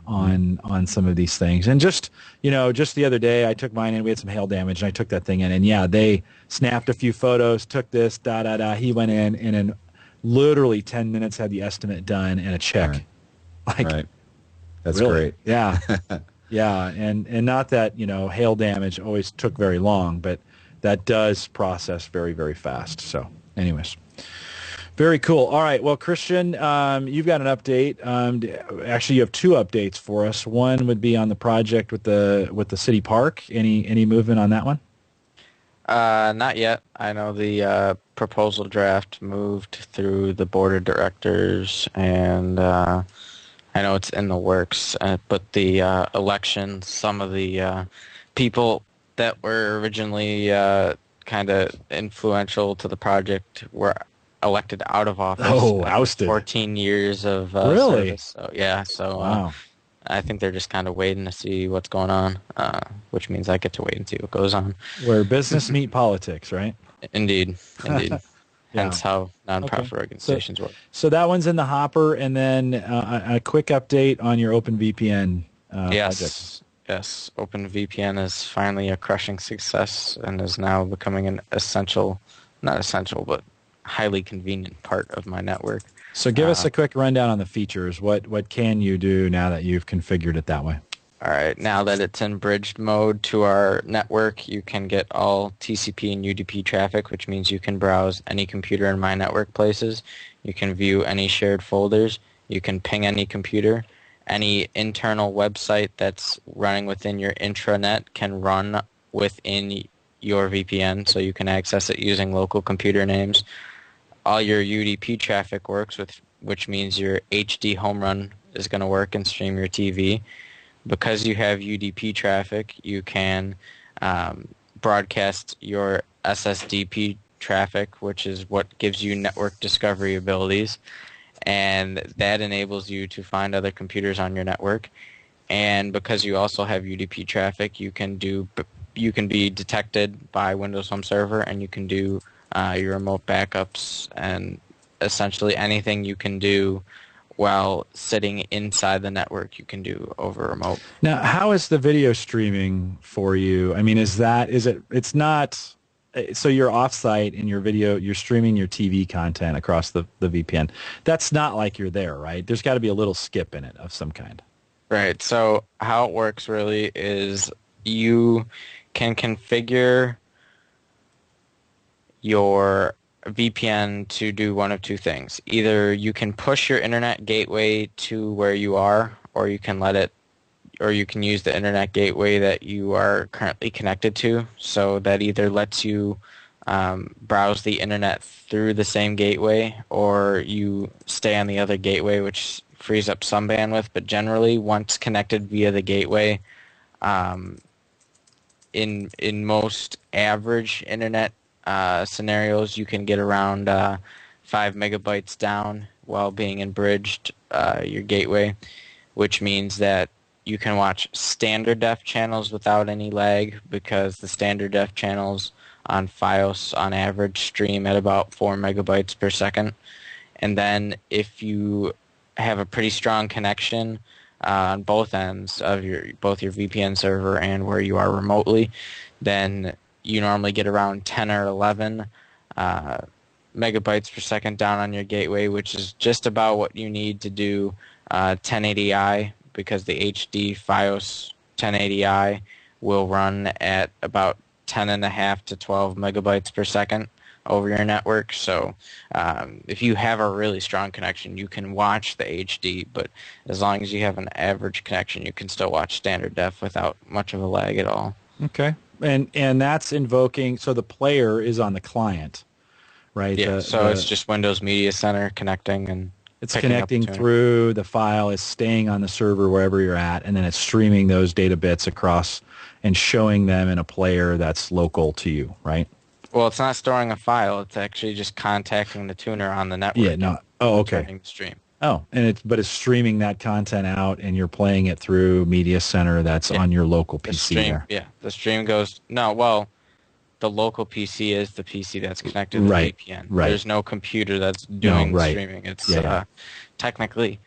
on some of these things. And just the other day I took mine in, we had some hail damage, and I took that thing in, and they snapped a few photos, took this, he went in, and in literally 10 minutes had the estimate done and a check. Right. That's really great. Yeah. Yeah. And not that, hail damage always took very long, but that does process very, very fast. So anyways, very cool. All right. Well, Christian, you've got an update. Actually, you have two updates for us. One would be on the project with the city park. Any movement on that one? Not yet. I know the proposal draft moved through the board of directors, and I know it's in the works. But the election, some of the people that were originally kind of influential to the project were elected out of office. Oh, ousted. 14 years of really? service. So, yeah. So wow. I think they're just kind of waiting to see what's going on, which means I get to wait and see what goes on. Where business meet politics, right? Indeed. Hence how nonprofit Okay. organizations work. So that one's in the hopper, and then a quick update on your OpenVPN project. Yes. OpenVPN is finally a crushing success and is now becoming an not essential, but highly convenient part of my network. So give us a quick rundown on the features. What can you do now that you've configured it that way? All right. Now that it's in bridged mode to our network, you can get all TCP and UDP traffic, which means you can browse any computer in my network places. You can view any shared folders. You can ping any computer. Any internal website that's running within your intranet can run within your VPN, so you can access it using local computer names. All your UDP traffic works, which means your HD home run is going to work and stream your TV. Because you have UDP traffic, you can broadcast your SSDP traffic, which is what gives you network discovery abilities, and that enables you to find other computers on your network. And because you also have UDP traffic, you can be detected by Windows Home Server, and you can do your remote backups, and essentially anything you can do while sitting inside the network you can do over remote. Now, how is the video streaming for you? I mean, it's not, so you're offsite in your video, you're streaming your TV content across the VPN. That's not like you're there, right? There's got to be a little skip in it of some kind. Right. So how it works really is you can configure your VPN to do one of two things. Either you can push your internet gateway to where you are, or you can use the internet gateway that you are currently connected to. So that either lets you browse the internet through the same gateway, or you stay on the other gateway, which frees up some bandwidth. But generally, once connected via the gateway, in most average internet scenarios, you can get around 5 megabytes down while being in bridged your gateway, which means that you can watch standard def channels without any lag, because the standard def channels on Fios on average stream at about 4 megabytes per second. And then if you have a pretty strong connection on both ends of both your VPN server and where you are remotely, then you normally get around 10 or 11 megabytes per second down on your gateway, which is just about what you need to do 1080i, because the HD Fios 1080i will run at about 10.5 to 12 megabytes per second. over your network. So if you have a really strong connection, you can watch the HD, but as long as you have an average connection, you can still watch standard def without much of a lag at all. Okay. And that's invoking, so the player is on the client, right? Yeah, it's just Windows Media Center connecting and it's picking up the connecting tuner. through the file, is staying on the server wherever you're at, and then it's streaming those data bits across and showing them in a player that's local to you, right? Well, it's not storing a file. It's actually just contacting the tuner on the network. Yeah, no. Oh, okay. Returning the stream. Oh, but it's streaming that content out, and you're playing it through Media Center that's on your local PC there. Yeah, the stream goes... No, well, the local PC is the PC that's connected to the VPN. Right. There's no computer that's doing the streaming. It's technically,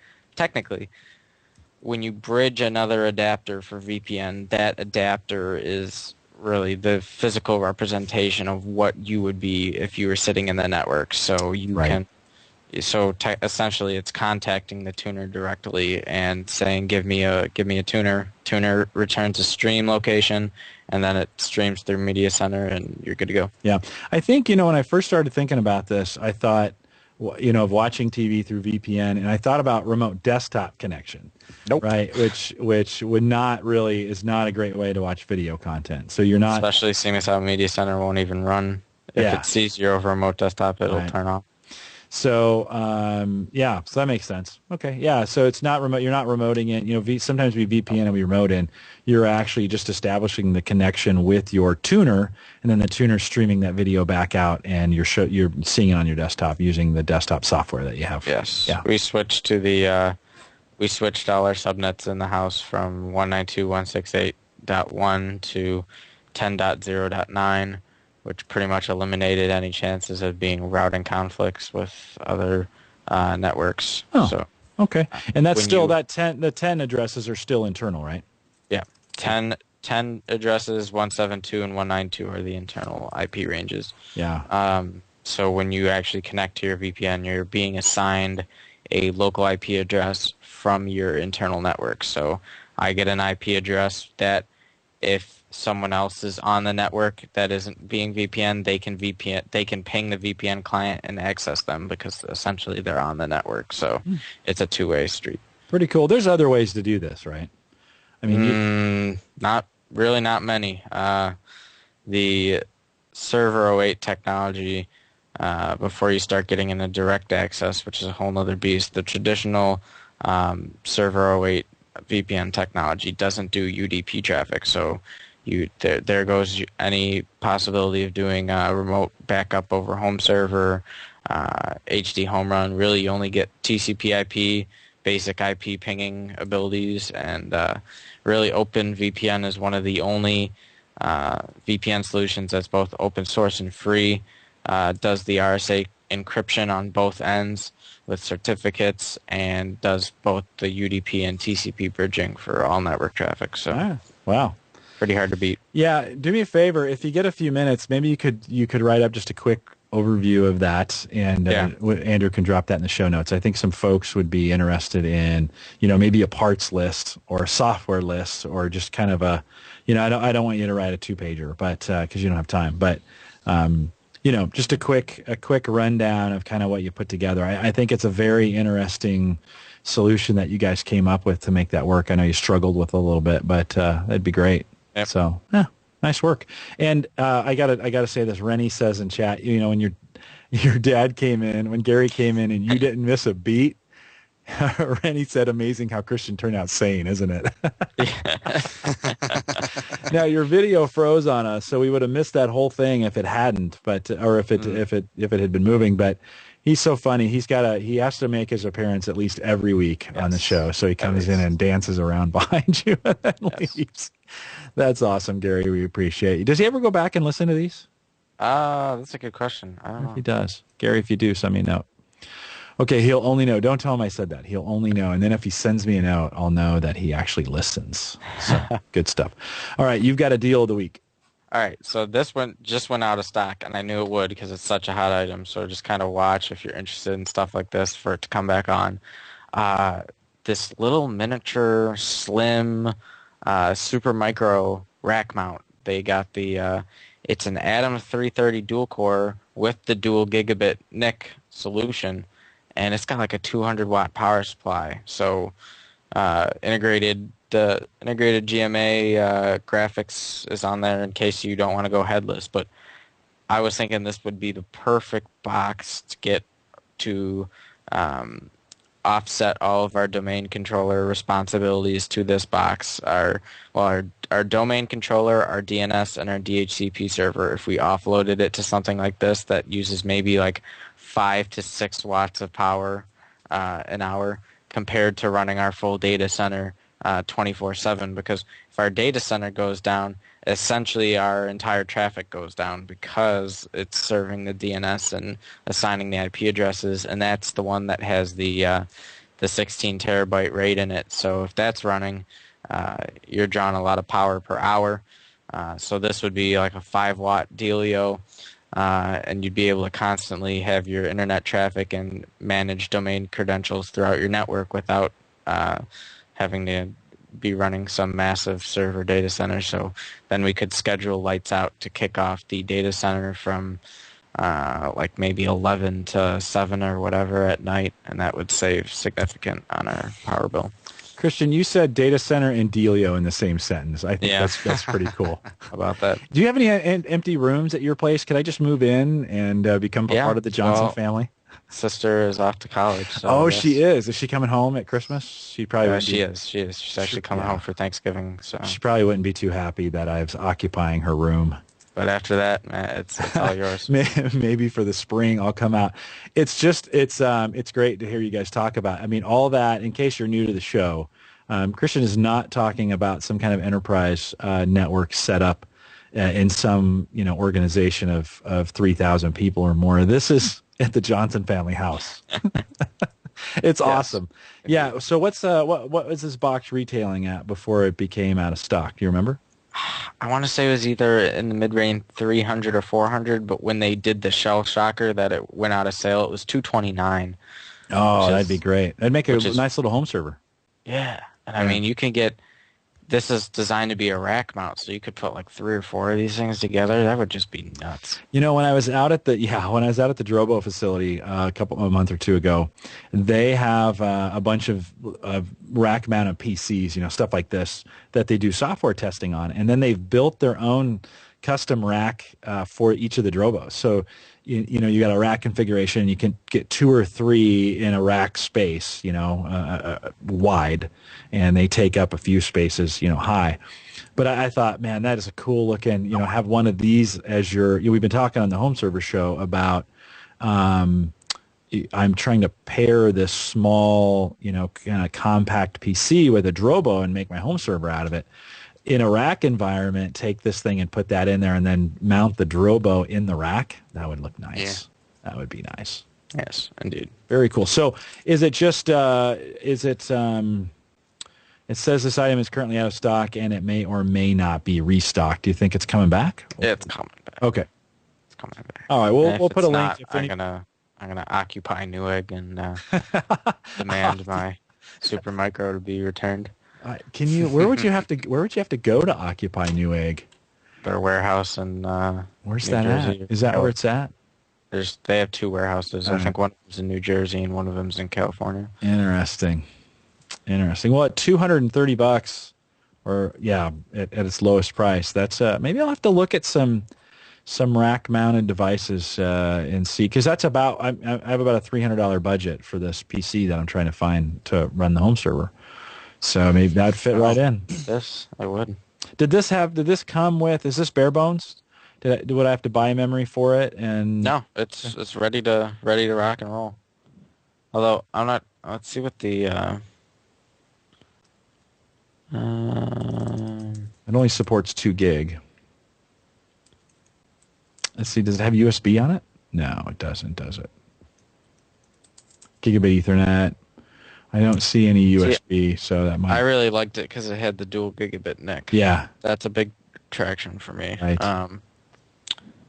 when you bridge another adapter for VPN, that adapter is really the physical representation of what you would be if you were sitting in the network. So you can... So essentially, it's contacting the tuner directly and saying, "Give me a tuner." Tuner returns a stream location, and then it streams through Media Center, and you're good to go. Yeah, I think when I first started thinking about this, I thought, of watching TV through VPN, and I thought about remote desktop connection. Nope. Right, which would not really is not a great way to watch video content. So you're not, especially seeing as how Media Center won't even run. If it sees you're over remote desktop, it'll turn off. So, so that makes sense. Okay, yeah, so it's not remote. You're not remoting in. Sometimes we VPN and we remote in. You're actually just establishing the connection with your tuner, and then the tuner streaming that video back out, and you're seeing it on your desktop using the desktop software that you have. Yes. Yeah. We switched all our subnets in the house from 192.168.1 to 10.0.9. which pretty much eliminated any chances of being routing conflicts with other networks. Oh, so, okay. And that's still the 10 addresses are still internal, right? Yeah. 10 addresses, 172 and 192 are the internal IP ranges. Yeah. So when you actually connect to your VPN, you're being assigned a local IP address from your internal network. So I get an IP address that if someone else is on the network that isn't being VPN, they can ping the VPN client and access them because essentially they're on the network. So it's a two-way street. Pretty cool. There's other ways to do this, right? I mean, not many. The Server 08 technology, before you start getting into direct access, which is a whole nother beast, the traditional Server 08 VPN technology doesn't do UDP traffic. So there goes any possibility of doing a remote backup over home server, HD home run. Really, you only get TCP/IP, basic IP pinging abilities, and really OpenVPN is one of the only VPN solutions that's both open source and free. Does the RSA encryption on both ends with certificates, and does both the UDP and TCP bridging for all network traffic. So, wow. Pretty hard to beat. Yeah, do me a favor. If you get a few minutes, maybe you could write up just a quick overview of that, and Andrew can drop that in the show notes. I think some folks would be interested in, maybe a parts list or a software list, or just kind of a, I don't want you to write a 2-pager, but because you don't have time, but just a quick rundown of kind of what you put together. I think it's a very interesting solution that you guys came up with to make that work. I know you struggled with a little bit, but that'd be great. Yep. So, nice work. And I gotta say this. Rennie says in chat, when your dad came in, when Gary came in, and you didn't miss a beat. Rennie said, "Amazing how Christian turned out sane, isn't it?" Now your video froze on us, so we would have missed that whole thing if it hadn't, or if it had been moving. But he's so funny. He has to make his appearance at least every week on the show. So he comes in and dances around behind you and then leaves. That's awesome, Gary. We appreciate you. Does he ever go back and listen to these? That's a good question. I don't know if he does. Gary, if you do, send me a note. Okay, he'll only know. Don't tell him I said that. He'll only know. And then if he sends me a note, I'll know that he actually listens. So good stuff. All right, you've got a deal of the week. All right, so this one just went out of stock, and I knew it would because it's such a hot item. So just kind of watch if you're interested in stuff like this for it to come back on. This little miniature, slim, super micro rack mount. They got the it's an Atom 330 dual core with the dual gigabit NIC solution, and it's got like a 200 watt power supply. So the integrated GMA graphics is on there in case you don't want to go headless. But I was thinking this would be the perfect box to get to offset all of our domain controller responsibilities to this box. Our domain controller, our DNS, and our DHCP server, if we offloaded it to something like this that uses maybe like 5 to 6 watts of power an hour compared to running our full data center 24/7, because if our data center goes down, essentially our entire traffic goes down because it's serving the DNS and assigning the IP addresses, and that's the one that has the 16 terabyte RAID in it. So if that's running, you're drawing a lot of power per hour. So this would be like a 5-watt dealio, and you'd be able to constantly have your internet traffic and manage domain credentials throughout your network without having to be running some massive server data center. So then we could schedule lights out to kick off the data center from like maybe 11 to 7 or whatever at night, and that would save significant on our power bill. Christian, you said data center and Delio in the same sentence. I think that's pretty cool. How about that? Do you have any empty rooms at your place? Could I just move in and become part of the Johnson family? Sister is off to college. So oh, she is. Is she coming home at Christmas? She probably is. She's actually coming home for Thanksgiving. So she probably wouldn't be too happy that I was occupying her room. But after that, it's all yours. Maybe for the spring I'll come out. It's great to hear you guys talk about. I mean, all that. In case you're new to the show, Christian is not talking about some kind of enterprise network setup in some organization of 3,000 people or more. This is at the Johnson family house. It's awesome. Yeah. So what was this box retailing at before it became out of stock? Do you remember? I want to say it was either in the mid-range 300 or 400, but when they did the shell shocker that it went out of sale, it was $229. Oh, that'd be great. That'd make a nice little home server. Yeah. And I mean, you can get, this is designed to be a rack mount, so you could put like 3 or 4 of these things together. That would just be nuts. When I was out at the Drobo facility a month or two ago, they have a bunch of rack mounted PCs, stuff like this that they do software testing on, and then they've built their own custom rack for each of the Drobos. So you got a rack configuration. You can get 2 or 3 in a rack space, wide, and they take up a few spaces, high. But I thought, man, that is a cool looking. Have one of these as your. We've been talking on the home server show about. I'm trying to pair this small, kind of compact PC with a Drobo and make my home server out of it. In a rack environment, take this thing and put that in there and then mount the Drobo in the rack. That would look nice. Yeah. That would be nice. Yes, indeed. Very cool. So is it just, it says this item is currently out of stock and it may or may not be restocked. Do you think it's coming back? It's coming back. Okay. It's coming back. All right, we'll put a link. I'm gonna occupy Newegg and demand my Super Micro to be returned. Where would you have to go to occupy Newegg? Their warehouse in where's New that Jersey. at? Is that where it's at? They have 2 warehouses. I think one of them's in New Jersey and one of them's in California. Interesting. Well, at $230, or at its lowest price, that's maybe I'll have to look at some rack-mounted devices and see, because that's about I have about a $300 budget for this PC that I'm trying to find to run the home server. So maybe that'd fit right in. This I would. Did this come with? Is this bare bones? Would I have to buy a memory for it? And no, it's ready to rock and roll. Although I'm not. Let's see what the. It only supports 2 gig. Let's see. Does it have USB on it? No, it doesn't. Does it? Gigabit Ethernet. I don't see any USB, so that might. I really liked it because it had the dual gigabit NIC. Yeah, that's a big attraction for me. Right.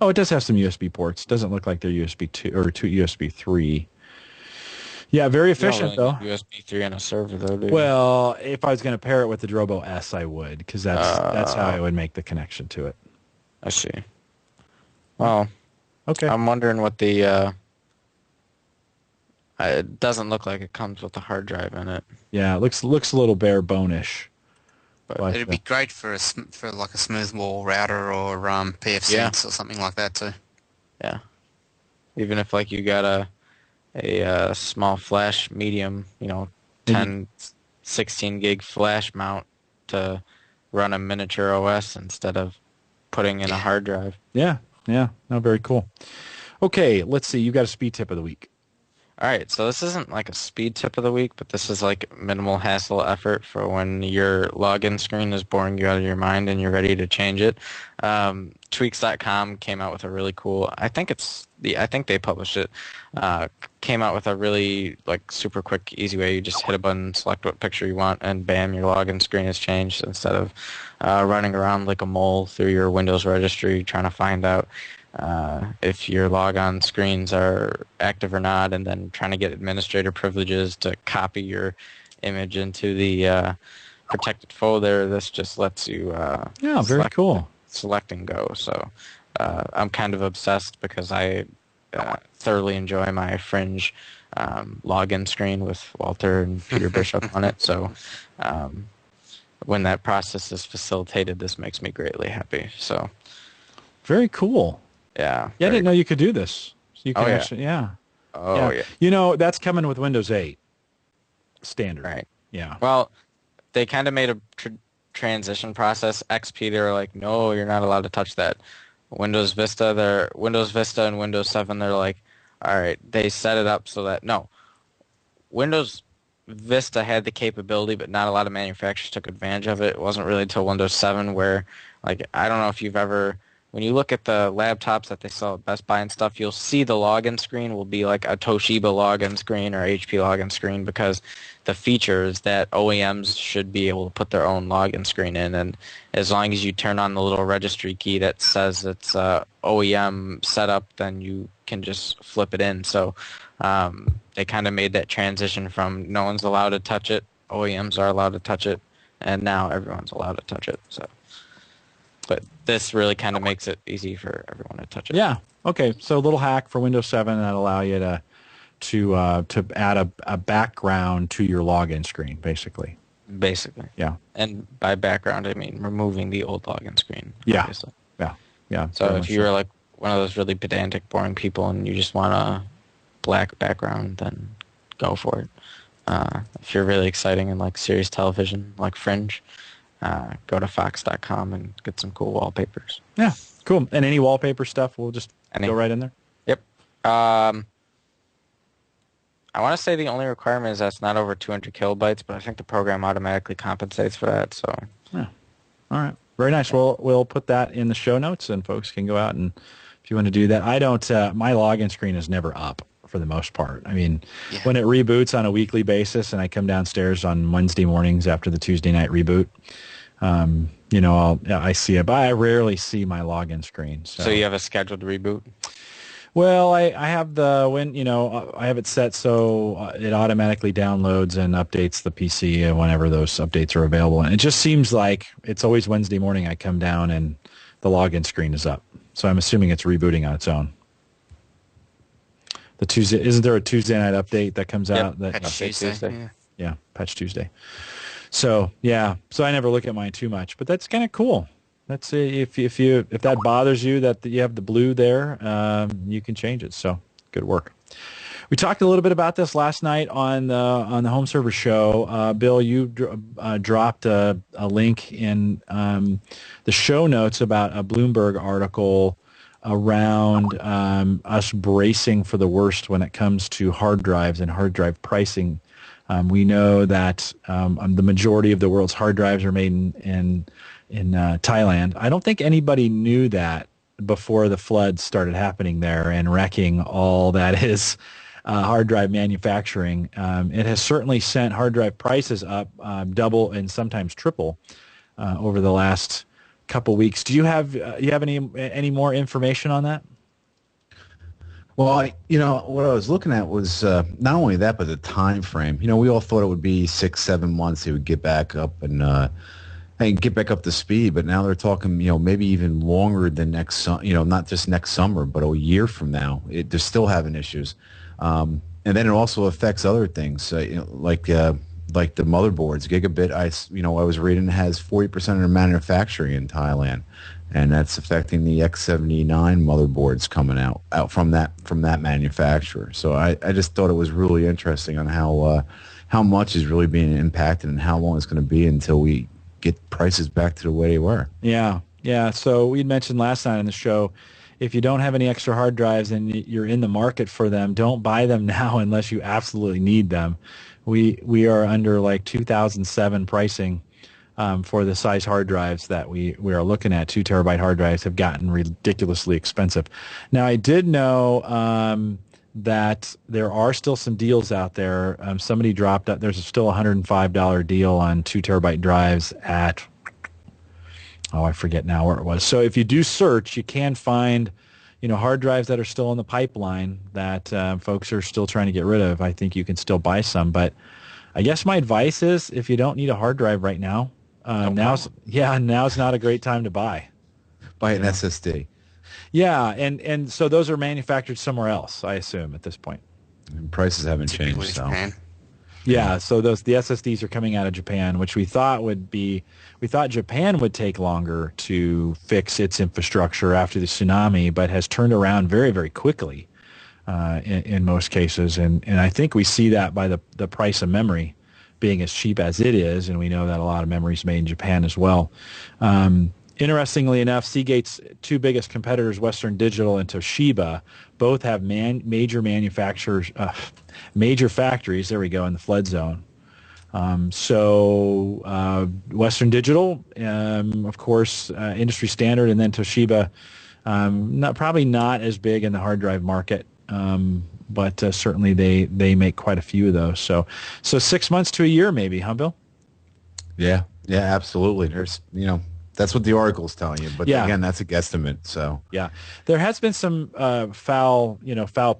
It does have some USB ports. Doesn't look like they're USB 2 or USB 3. Yeah, very efficient though. USB 3 on a server though, dude. Well, if I was going to pair it with the Drobo S, I would, because that's how I would make the connection to it. I see. Well, Okay. I'm wondering what the it doesn't look like it comes with a hard drive in it, Yeah, it looks a little bare bone-ish. but But It'd be great for for like a smooth wall router or yeah, PFSense or something like that too. yeah. Even if like you got a small flash medium, 10, 16 gig flash mount to run a miniature OS instead of putting in a Yeah. hard drive. yeah, no, very cool. Okay, let's see. You got a speed tip of the week. All right, so this isn't like a speed tip of the week, but this is like minimal hassle effort for when your login screen is boring you out of your mind and you're ready to change it. Tweaks.com came out with a really cool. I think they published it. Came out with a really like super quick, easy way. You just hit a button, select what picture you want, and bam, your login screen has changed. Instead of running around like a mole through your Windows registry trying to find out if your logon screens are active or not, and then trying to get administrator privileges to copy your image into the protected folder. This just lets you Very cool. select and go. So I'm kind of obsessed because I thoroughly enjoy my Fringe login screen with Walter and Peter Bishop on it. So when that process is facilitated, this makes me greatly happy. So Very cool. yeah. Yeah, I didn't know you could do this. You can Oh, yeah. actually, yeah. Oh yeah. You know, that's coming with Windows 8 standard. Right. Yeah. Well, they kind of made a transition process. XP, they were like, no, you're not allowed to touch that. Windows Vista and Windows 7, they're like, all right, they set it up so that, no, Windows Vista had the capability, but not a lot of manufacturers took advantage of it. It wasn't really until Windows 7 where, like, I don't know if you've ever, when you look at the laptops that they sell at Best Buy and stuff, you'll see the login screen will be like a Toshiba login screen or HP login screen because the features that OEMs should be able to put their own login screen in. And as long as you turn on the little registry key that says it's OEM setup, then you can just flip it in. So they kind of made that transition from no one's allowed to touch it, OEMs are allowed to touch it, and now everyone's allowed to touch it. So. But this really kind of makes it easy for everyone to touch it. Yeah. Okay. So a little hack for Windows 7 that allow you to add a background to your login screen, basically. Basically. Yeah. And by background, I mean removing the old login screen. Yeah. Obviously. Yeah. So if you're like one of those really pedantic, boring people and you just want a black background, then go for it. If you're really exciting and like serious television, like Fringe, go to fox.com and get some cool wallpapers. Yeah, cool. And any wallpaper stuff, we'll just go right in there? Yep. I want to say the only requirement is that's not over 200 kilobytes, but I think the program automatically compensates for that. So. Yeah. All right. Very nice. We'll put that in the show notes, and folks can go out and if you want to do that. I don't. My login screen is never up for the most part. I mean, when it reboots on a weekly basis, and I come downstairs on Wednesday mornings after the Tuesday night reboot. I see it, but I rarely see my login screen. So you have a scheduled reboot? Well, I have I have it set so it automatically downloads and updates the PC whenever those updates are available. And it just seems like it's always Wednesday morning I come down and the login screen is up. So I'm assuming it's rebooting on its own. Isn't there a Tuesday night update that comes out? Patch Tuesday. Yeah, Patch Tuesday. So so I never look at mine too much, but that's kind of cool. Let's see if that bothers you that you have the blue there, you can change it. So good work. We talked a little bit about this last night on the Home Server Show. Bill, you dropped a link in the show notes about a Bloomberg article around us bracing for the worst when it comes to hard drives and hard drive pricing. We know that the majority of the world's hard drives are made in Thailand. I don't think anybody knew that before the floods started happening there and wrecking all that is hard drive manufacturing. It has certainly sent hard drive prices up double and sometimes triple over the last couple weeks. Do you have any more information on that? Well, what I was looking at was not only that, but the time frame. We all thought it would be 6-7 months. It would get back up and and get back up to speed. But now they're talking, maybe even longer than next summer. Not just next summer, but a year from now. They're still having issues, and then it also affects other things, like the motherboards. Gigabit, I was reading, has 40% of their manufacturing in Thailand, and that's affecting the X79 motherboards coming out from that manufacturer. So I just thought it was really interesting on how much is really being impacted and how long it's going to be until we get prices back to the way they were. Yeah. So we mentioned last night on the show, if you don't have any extra hard drives and you're in the market for them, don't buy them now unless you absolutely need them. We are under like 2007 pricing for the size hard drives that we are looking at. 2 terabyte hard drives have gotten ridiculously expensive. Now, I did know that there are still some deals out there. Somebody dropped out. There's still a $105 deal on 2 terabyte drives at, I forget now where it was. So if you do search, you can find hard drives that are still in the pipeline that folks are still trying to get rid of. I think you can still buy some, but I guess my advice is if you don't need a hard drive right now, now's not a great time to buy. Buy an SSD. Yeah, and so those are manufactured somewhere else, I assume, at this point. And prices haven't changed. So. Japan. Yeah, so the SSDs are coming out of Japan, which we thought Japan would take longer to fix its infrastructure after the tsunami, but has turned around very, very quickly in most cases. And I think we see that by the price of memory being as cheap as it is, and we know that a lot of memory is made in Japan as well. Interestingly enough, Seagate's 2 biggest competitors, Western Digital and Toshiba, both have major manufacturers, major factories, there we go, in the flood zone. So Western Digital, of course, industry standard, and then Toshiba, probably not as big in the hard drive market, but certainly they make quite a few of those. So 6 months to a year maybe, huh, Bill? Yeah, absolutely. There's, that's what the article's telling you, but again, that's a guesstimate. So yeah, there has been some foul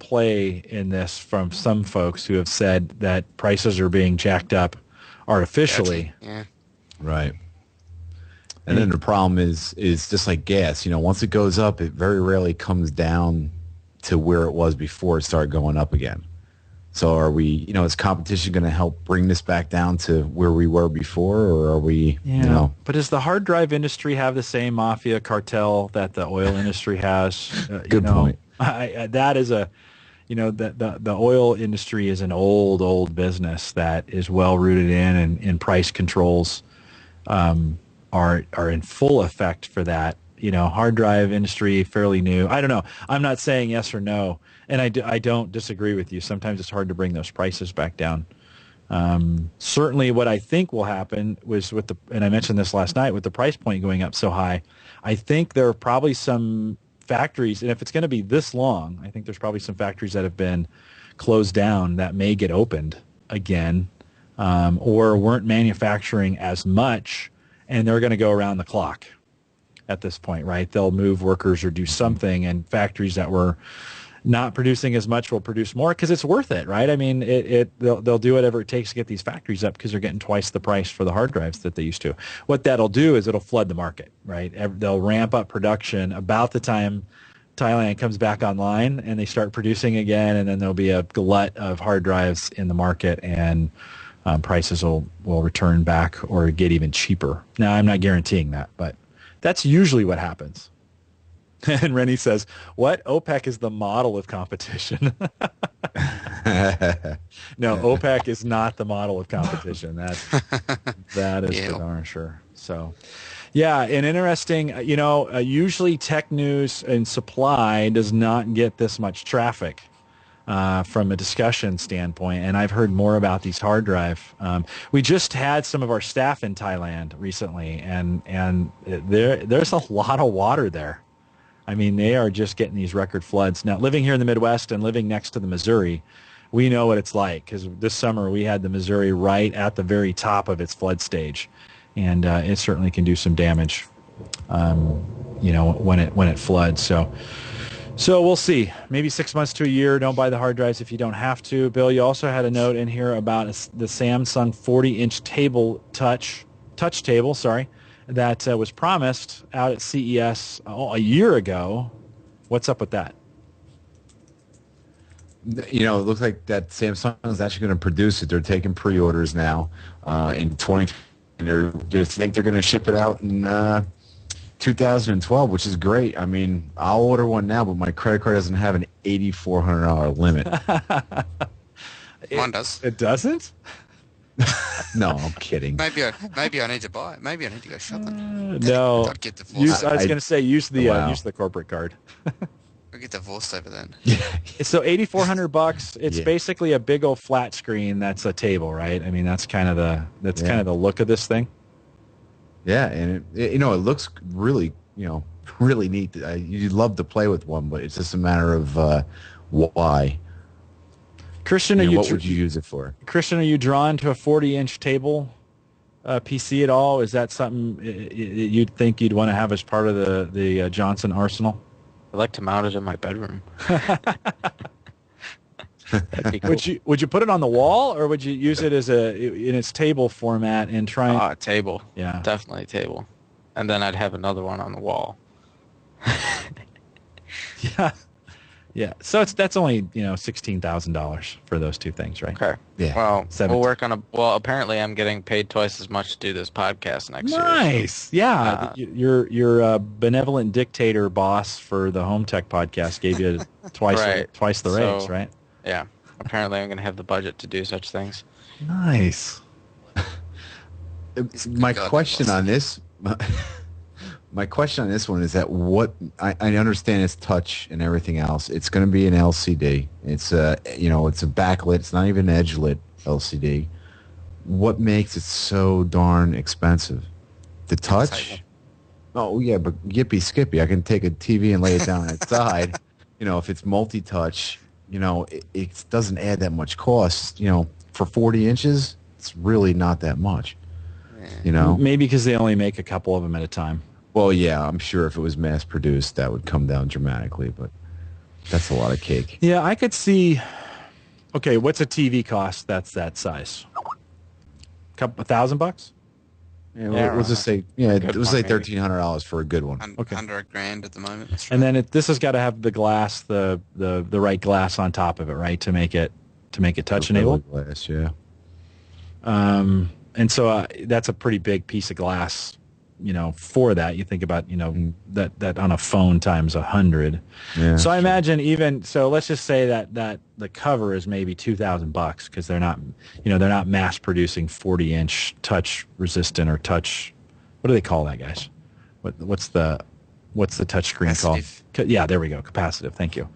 play in this from some folks who have said that prices are being jacked up artificially. Gotcha. Yeah, right. And then the problem is just like gas. Once it goes up, it very rarely comes down to where it was before it started going up again. So are we, is competition going to help bring this back down to where we were before, or are we, But does the hard drive industry have the same mafia cartel that the oil industry has? Good point. That is the oil industry is an old business that is well rooted in price controls are in full effect for that. Hard drive industry, fairly new. I don't know. I'm not saying yes or no. And I don't disagree with you. Sometimes it's hard to bring those prices back down. Certainly what I think will happen was and I mentioned this last night, with the price point going up so high, I think there are probably some factories, and if it's going to be this long, I think there's probably some factories that have been closed down that may get opened again, or weren't manufacturing as much, and they're going to go around the clock at this point, right? They'll move workers or do something, and factories that were not producing as much will produce more because it's worth it, right? I mean, they'll do whatever it takes to get these factories up because they're getting twice the price for the hard drives that they used to. What that'll do is it'll flood the market, right? They'll ramp up production about the time Thailand comes back online and they start producing again, and then there'll be a glut of hard drives in the market, and prices will return back or get even cheaper. Now, I'm not guaranteeing that, but that's usually what happens. And Rennie says, what? OPEC is the model of competition. No, OPEC is not the model of competition. That is for darn sure. So, yeah, and interesting, usually tech news and supply does not get this much traffic from a discussion standpoint, and I've heard more about these hard drive. We just had some of our staff in Thailand recently, and there's a lot of water there. I mean, they are just getting these record floods. Now, living here in the Midwest and living next to the Missouri, we know what it's like, because this summer we had the Missouri right at the very top of its flood stage, and it certainly can do some damage, when it floods. So we'll see. Maybe 6 months to a year. Don't buy the hard drives if you don't have to. Bill, you also had a note in here about the Samsung 40-inch touch table, that was promised out at CES a year ago. What's up with that? It looks like that Samsung is actually going to produce it. They're taking pre-orders now in 20. And they think they're going to ship it out in 2012, which is great. I mean, I'll order one now, but my credit card doesn't have an $8,400 limit. Mine does. It doesn't? No, I'm kidding. Maybe I need to buy it. Maybe I need to go shopping. No. I'd get divorced. I was going to say use the corporate card. I'll get divorced over then. So $8,400. It's basically a big old flat screen that's a table, right? I mean, that's kind of the look of this thing. Yeah, and it looks really really neat. You'd love to play with one, but it's just a matter of why. Christian, what would you use it for? Christian, are you drawn to a 40-inch table PC at all? Is that something you'd think you'd want to have as part of the Johnson arsenal? I'd like to mount it in my bedroom. That'd be cool. Would you put it on the wall, or would you use it as in its table format and try? A table. Yeah, definitely a table, and then I'd have another one on the wall. Yeah. So that's only $16,000 for those two things, right? Okay. Yeah. Well, 17. we'll work on Well, apparently, I'm getting paid twice as much to do this podcast next year. Nice. So, yeah. Your benevolent dictator boss for the Home Tech podcast gave you twice the raise, right? Yeah. Apparently, I'm going to have the budget to do such things. Nice. My question on this. My question on this one is that I understand it's touch and everything else. It's going to be an LCD. It's it's a backlit. It's not even an edge lit LCD. What makes it so darn expensive? The touch? Oh yeah, but yippee skippy. I can take a TV and lay it down on its side. If it's multi-touch, it doesn't add that much cost. For 40 inches, it's really not that much. Maybe because they only make a couple of them at a time. Well, yeah, I'm sure if it was mass-produced, that would come down dramatically, but that's a lot of cake. Yeah, I could see... Okay, what's a TV cost that's that size? $1,000? Yeah, we'll just say, it was like $1,300 for a good one. Okay. Under $1,000 at the moment. That's right. And then this has got to have the glass, the right glass on top of it, right, to make it touch enabled. Glass, yeah. And so that's a pretty big piece of glass. For that, you think about, that on a phone times 100. Yeah, so I imagine let's just say that the cover is maybe $2,000 because they're not mass producing 40-inch touch resistant or touch. What do they call that, guys? What's the touch screen called? Yeah, there we go. Capacitive. Thank you.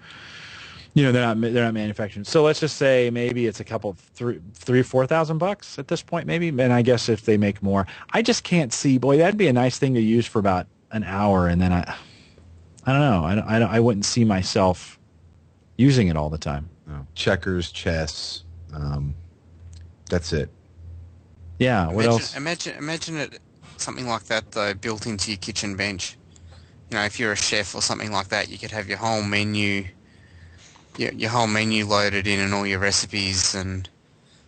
They're not manufacturing. So let's just say maybe it's a couple, $3,000-$4,000 at this point, maybe. And I guess if they make more, I just can't see. Boy, that'd be a nice thing to use for about an hour, and then I don't know. I wouldn't see myself using it all the time. No. Checkers, chess. That's it. Yeah. What else? Imagine it something like that though, built into your kitchen bench. If you're a chef or something like that, you could have your whole menu. Your whole menu loaded in and all your recipes and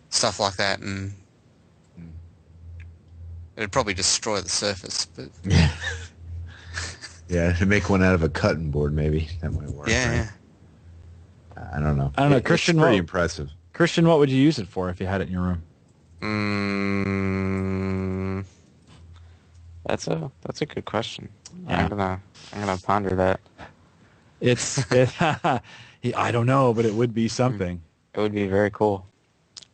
stuff like that, and it'd probably destroy the surface. But yeah, to make one out of a cutting board, maybe that might work. Yeah, right? I don't know. Christian, it's pretty impressive. Christian, what would you use it for if you had it in your room? That's a good question. Yeah. I'm gonna ponder that. I don't know, but it would be something. It would be very cool.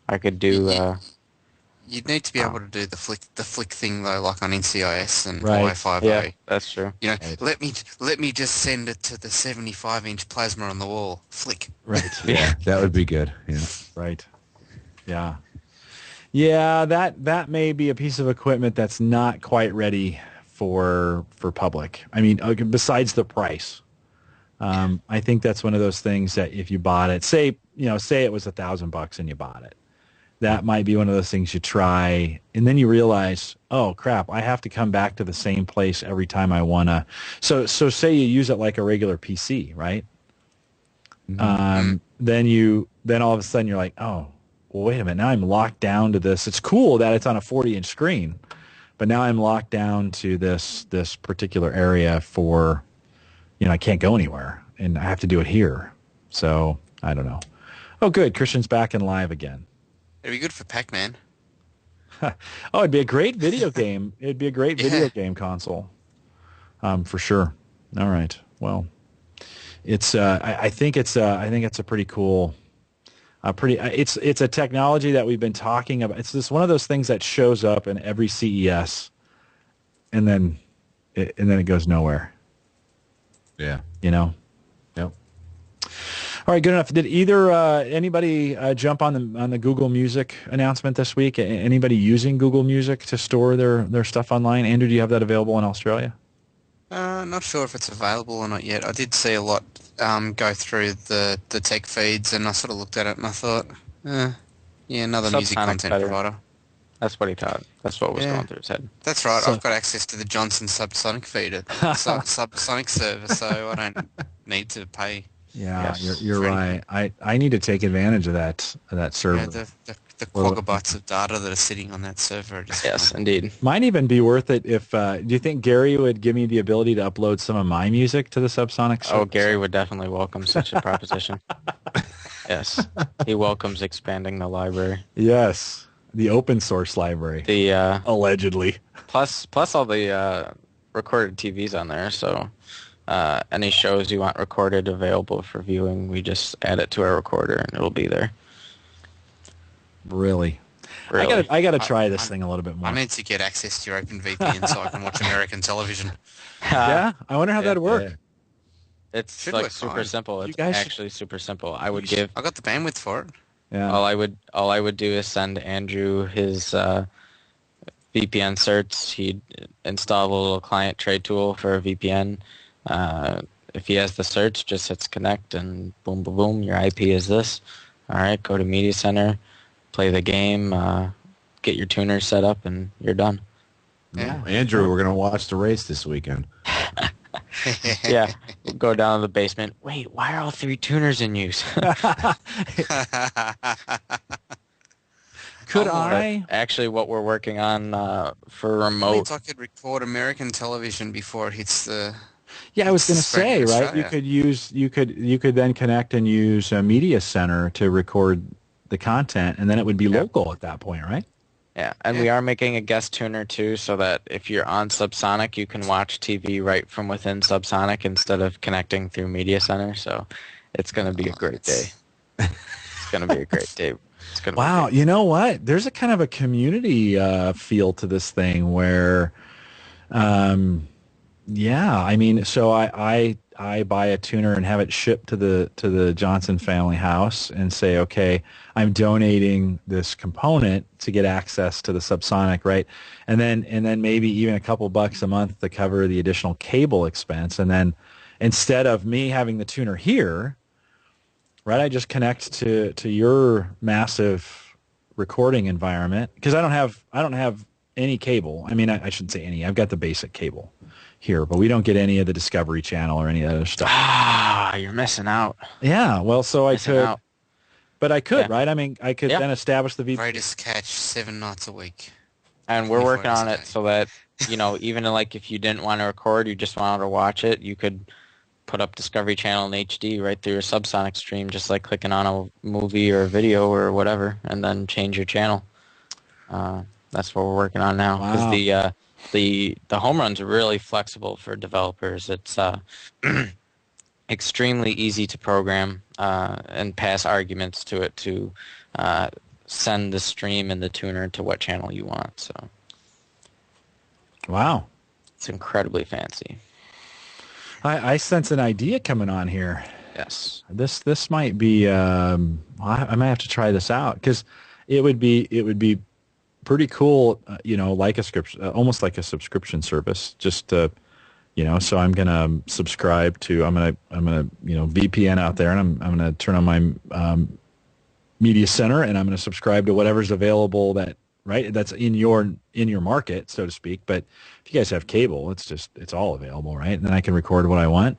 I could do. You'd need to be able to do the flick thing though, like on NCIS and right. Wi-Fi. Yeah, that's true. Right. Let me just send it to the 75-inch plasma on the wall. Flick. Right. Yeah, that would be good. Yeah. Right. Yeah. Yeah, that may be a piece of equipment that's not quite ready for public. I mean, besides the price. I think that's one of those things that if you bought it, say it was $1,000 and you bought it, that might be one of those things you try, and then you realize, oh crap, I have to come back to the same place every time I wanna. So say you use it like a regular PC, right? Mm-hmm. Then all of a sudden you're like, oh, well, wait a minute, now I'm locked down to this. It's cool that it's on a 40-inch screen, but now I'm locked down to this particular area for, I can't go anywhere, and I have to do it here. So I don't know. Oh, good. Christian's back and live again. It'd be good for Pac-Man. Oh, it'd be a great video game. It'd be a great video game console, for sure. All right. Well, it's. I think it's. I think it's a pretty cool. It's a technology that we've been talking about. It's just one of those things that shows up in every CES, and then it goes nowhere. Yeah. Yep. All right, good enough. Did either anybody jump on the Google Music announcement this week? Anybody using Google Music to store their stuff online? Andrew, do you have that available in Australia? Not sure if it's available or not yet. I did see a lot go through the tech feeds, and I sort of looked at it and I thought, another music content provider. That's what he thought. That's what was going through his head. That's right. I've got access to the Johnson Subsonic feed at Subsonic server, so I don't need to pay. Yeah, you're right. I need to take advantage of that server. Yeah, the quaggabytes of data that are sitting on that server. Yes, indeed. Might even be worth it if. Do you think Gary would give me the ability to upload some of my music to the Subsonic server? Oh, Gary would definitely welcome such a proposition. Yes, he welcomes expanding the library. Yes, the open source library. The allegedly. Plus all the recorded TVs on there. So any shows you want recorded available for viewing, we just add it to our recorder and it'll be there. Really? I gotta try this thing a little bit more. I need to get access to your OpenVPN so I can watch American television. Yeah, I wonder how that'd work. Yeah. It's Should like work super fine. simple. It's actually super simple. I would give. I got the bandwidth for it. Yeah. All I would do is send Andrew his VPN certs. He'd install a little client trade tool for a VPN. If he has the certs, just hits connect and boom, boom, boom. Your IP is this. All right, go to Media Center, play the game, get your tuner set up, and you're done. Yeah. Andrew, we're going to watch the race this weekend. Yeah, we'll go down to the basement. Wait, why are all 3 tuners in use? Could I? Actually, what we're working on for remote. Means I could record American television before it hits the. Yeah, I was going to say, right? Australia. You could then connect and use a Media Center to record the content, and then it would be local at that point, right? Yeah, and we are making a guest tuner too, so that if you're on Subsonic, you can watch TV right from within Subsonic instead of connecting through Media Center. So it's going to be a great day. It's going to be a great day. It's going to Wow, you know what? There's a kind of a community feel to this thing where, yeah, I mean, so I buy a tuner and have it shipped to the Johnson family house and say, okay, I'm donating this component to get access to the Subsonic, right? And then maybe even a couple bucks a month to cover the additional cable expense. And then instead of me having the tuner here, right, I just connect to your massive recording environment because I don't have any cable. I mean, I shouldn't say any. I've got the basic cable here, but we don't get any of the Discovery Channel or any of that other stuff. you're missing out. Yeah, well, so Missing I could, out. but I could, right? I mean, I could then establish the VPN. Greatest catch 7 nights a week. And we're 24 working on hours a it day. so that, even like if you didn't want to record, you just wanted to watch it, you could put up Discovery Channel in HD right through your Subsonic stream, just like clicking on a movie or a video or whatever, and then change your channel. That's what we're working on now. Because the home run's are really flexible for developers. It's extremely easy to program and pass arguments to it to send the stream and the tuner to what channel you want. So Wow. it's incredibly fancy. I sense an idea coming on here. Yes. This might be. I might have to try this out because it would be pretty cool. Like almost like a subscription service. Just so I'm gonna subscribe to. I'm gonna VPN out there, and I'm gonna turn on my Media Center, and I'm gonna subscribe to whatever's available that's in your market, so to speak. But if you guys have cable, it's all available, right? And then I can record what I want.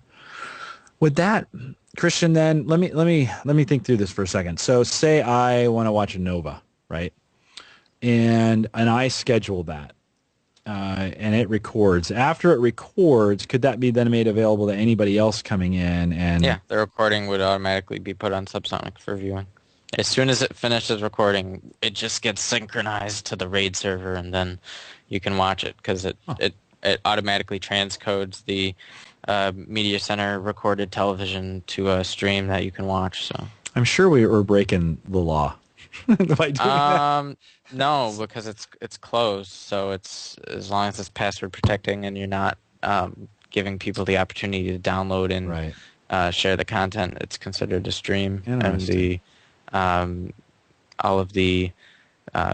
Would that, Christian, then let me think through this for a second. So say I want to watch a Nova, right? And I schedule that. and it records. After it records, could that be then made available to anybody else coming in? And Yeah, the recording would automatically be put on Subsonic for viewing. As soon as it finishes recording, it just gets synchronized to the RAID server, and then you can watch it because it automatically transcodes the Media Center recorded television to a stream that you can watch. So I'm sure we were breaking the law by doing that. No, because it's closed, so it's as long as it's password protecting and you're not giving people the opportunity to download and Right. share the content, it's considered a stream, and Interesting. the all of the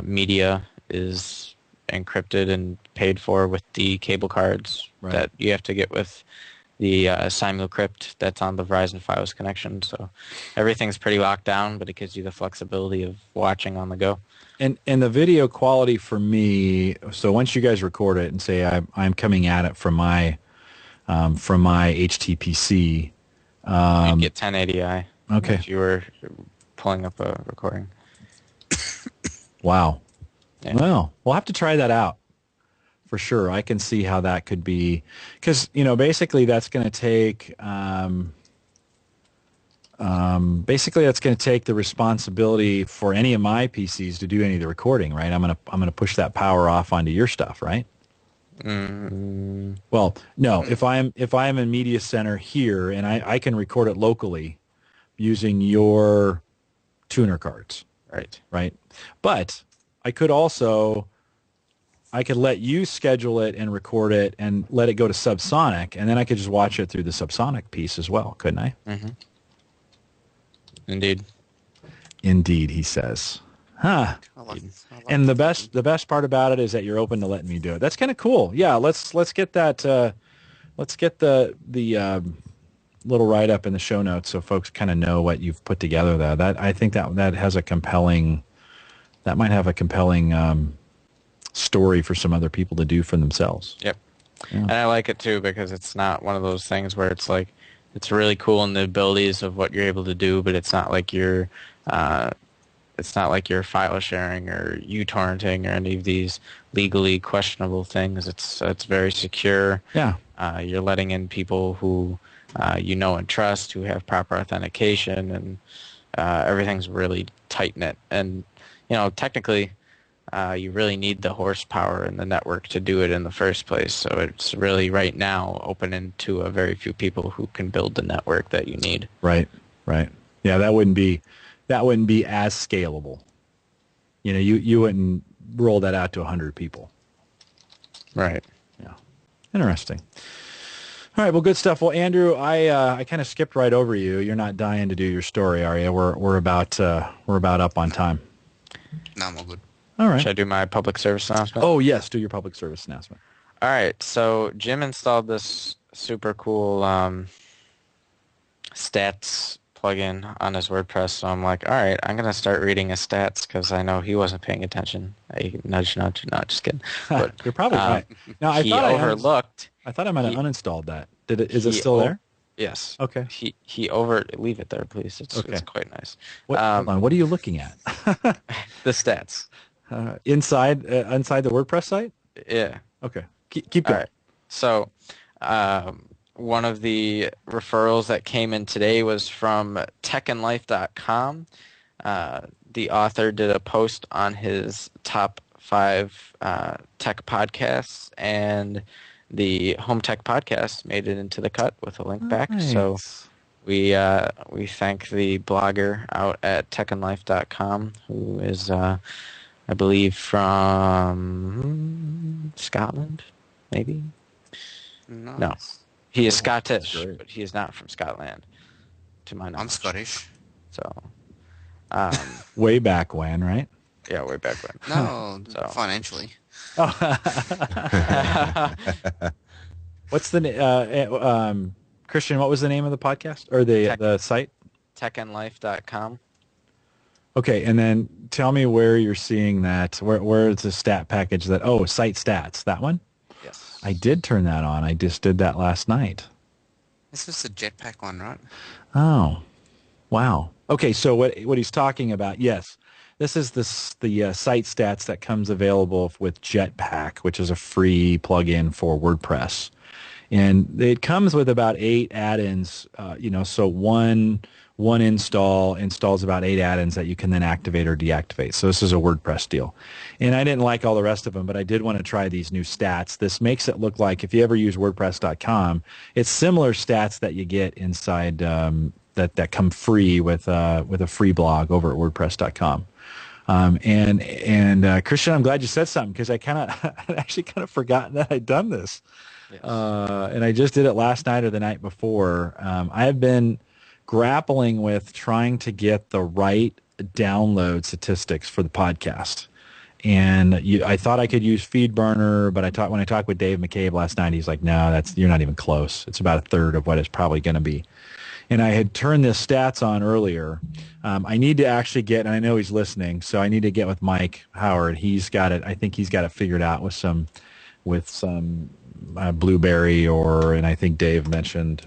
media is encrypted and paid for with the cable cards Right. that you have to get with the Simulcrypt that's on the Verizon Fios connection. So everything's pretty locked down, but it gives you the flexibility of watching on the go. And the video quality for me, so once you guys record it and say I'm coming at it from my HTPC, You'd get 1080i. Okay. If you were pulling up a recording. Wow. Yeah. Well, we'll have to try that out for sure. I can see how that could be, because basically that's going to take the responsibility for any of my PCs to do any of the recording, right? I'm gonna push that power off onto your stuff, right? Mm. Well, no. If I'm in Media Center here and I can record it locally using your tuner cards, right? But I could let you schedule it and record it and let it go to Subsonic, and then I could just watch it through the Subsonic piece as well, couldn't I? Mm-hmm. Indeed. Indeed, he says. Huh. I like And the best part about it is that you're open to letting me do it. That's kind of cool. Yeah, let's get that. Let's get the little write up in the show notes so folks kind of know what you've put together there. That I think that has a compelling. That might have a compelling story for some other people to do for themselves. Yep. Yeah. And I like it too because it's not one of those things where it's like it's really cool in the abilities of what you're able to do, but it's not like you're file sharing or uTorrenting or any of these legally questionable things. It's very secure. Yeah. You're letting in people who you know and trust, who have proper authentication, and everything's really tight knit. And technically, you really need the horsepower in the network to do it in the first place. So it's really right now open to a very few people who can build the network that you need. Right. Yeah, that wouldn't be as scalable. You wouldn't roll that out to 100 people. Right. Yeah. Interesting. All right. Well, good stuff. Well, Andrew, I kind of skipped right over you. You're not dying to do your story, are you? We're about up on time. No, I'm all good. All right. Should I do my public service announcement? Oh, yes. Do your public service announcement. All right. So Jim installed this super cool stats plugin on his WordPress. So I'm like, all right, I'm going to start reading his stats because I know he wasn't paying attention. Nudge. No, just kidding. But, You're probably right. No, I overlooked. I thought I might have uninstalled that. Is it still there? Yes. Okay. Leave it there, please. It's quite nice. Hold on. What are you looking at? The stats. Inside the WordPress site? Yeah. Okay. Keep going. All right. So one of the referrals that came in today was from techandlife.com. The author did a post on his top 5 tech podcasts, and the Home Tech Podcast made it into the cut with a link back. So we thank the blogger out at techandlife.com, who is I believe from Scotland, maybe? Nice. No. He is Scottish, but he is not from Scotland, to my knowledge. I'm Scottish. So, way back when, right? yeah, way back when. No, So. financially. What's the Christian? What was the name of the podcast or the site? techandlife.com. Okay, and then tell me where you're seeing that. Where is the stat package that? Oh, site stats. That one? Yes. I did turn that on. I just did that last night. This is the jetpack one, right? Oh, wow. Okay, so what he's talking about? Yes, the site stats that comes available with Jetpack, which is a free plugin for WordPress. And it comes with about 8 add-ins, so one install installs about 8 add-ins that you can then activate or deactivate. So this is a WordPress deal. And I didn't like all the rest of them, but I did want to try these new stats. This makes it look like, if you ever use WordPress.com, it's similar stats that you get inside that come free with a free blog over at WordPress.com. Christian, I'm glad you said something, because I actually kind of forgotten that I'd done this. Yes. And I just did it last night or the night before. I have been grappling with trying to get the right download statistics for the podcast. And I thought I could use FeedBurner, but when I talked with Dave McCabe last night, he's like, no, you're not even close. It's about a third of what it's probably going to be. And I had turned the stats on earlier. I need to actually get, and I know he's listening, so I need to get with Mike Howard. He's got it. I think he's got it figured out with some Blueberry, and I think Dave mentioned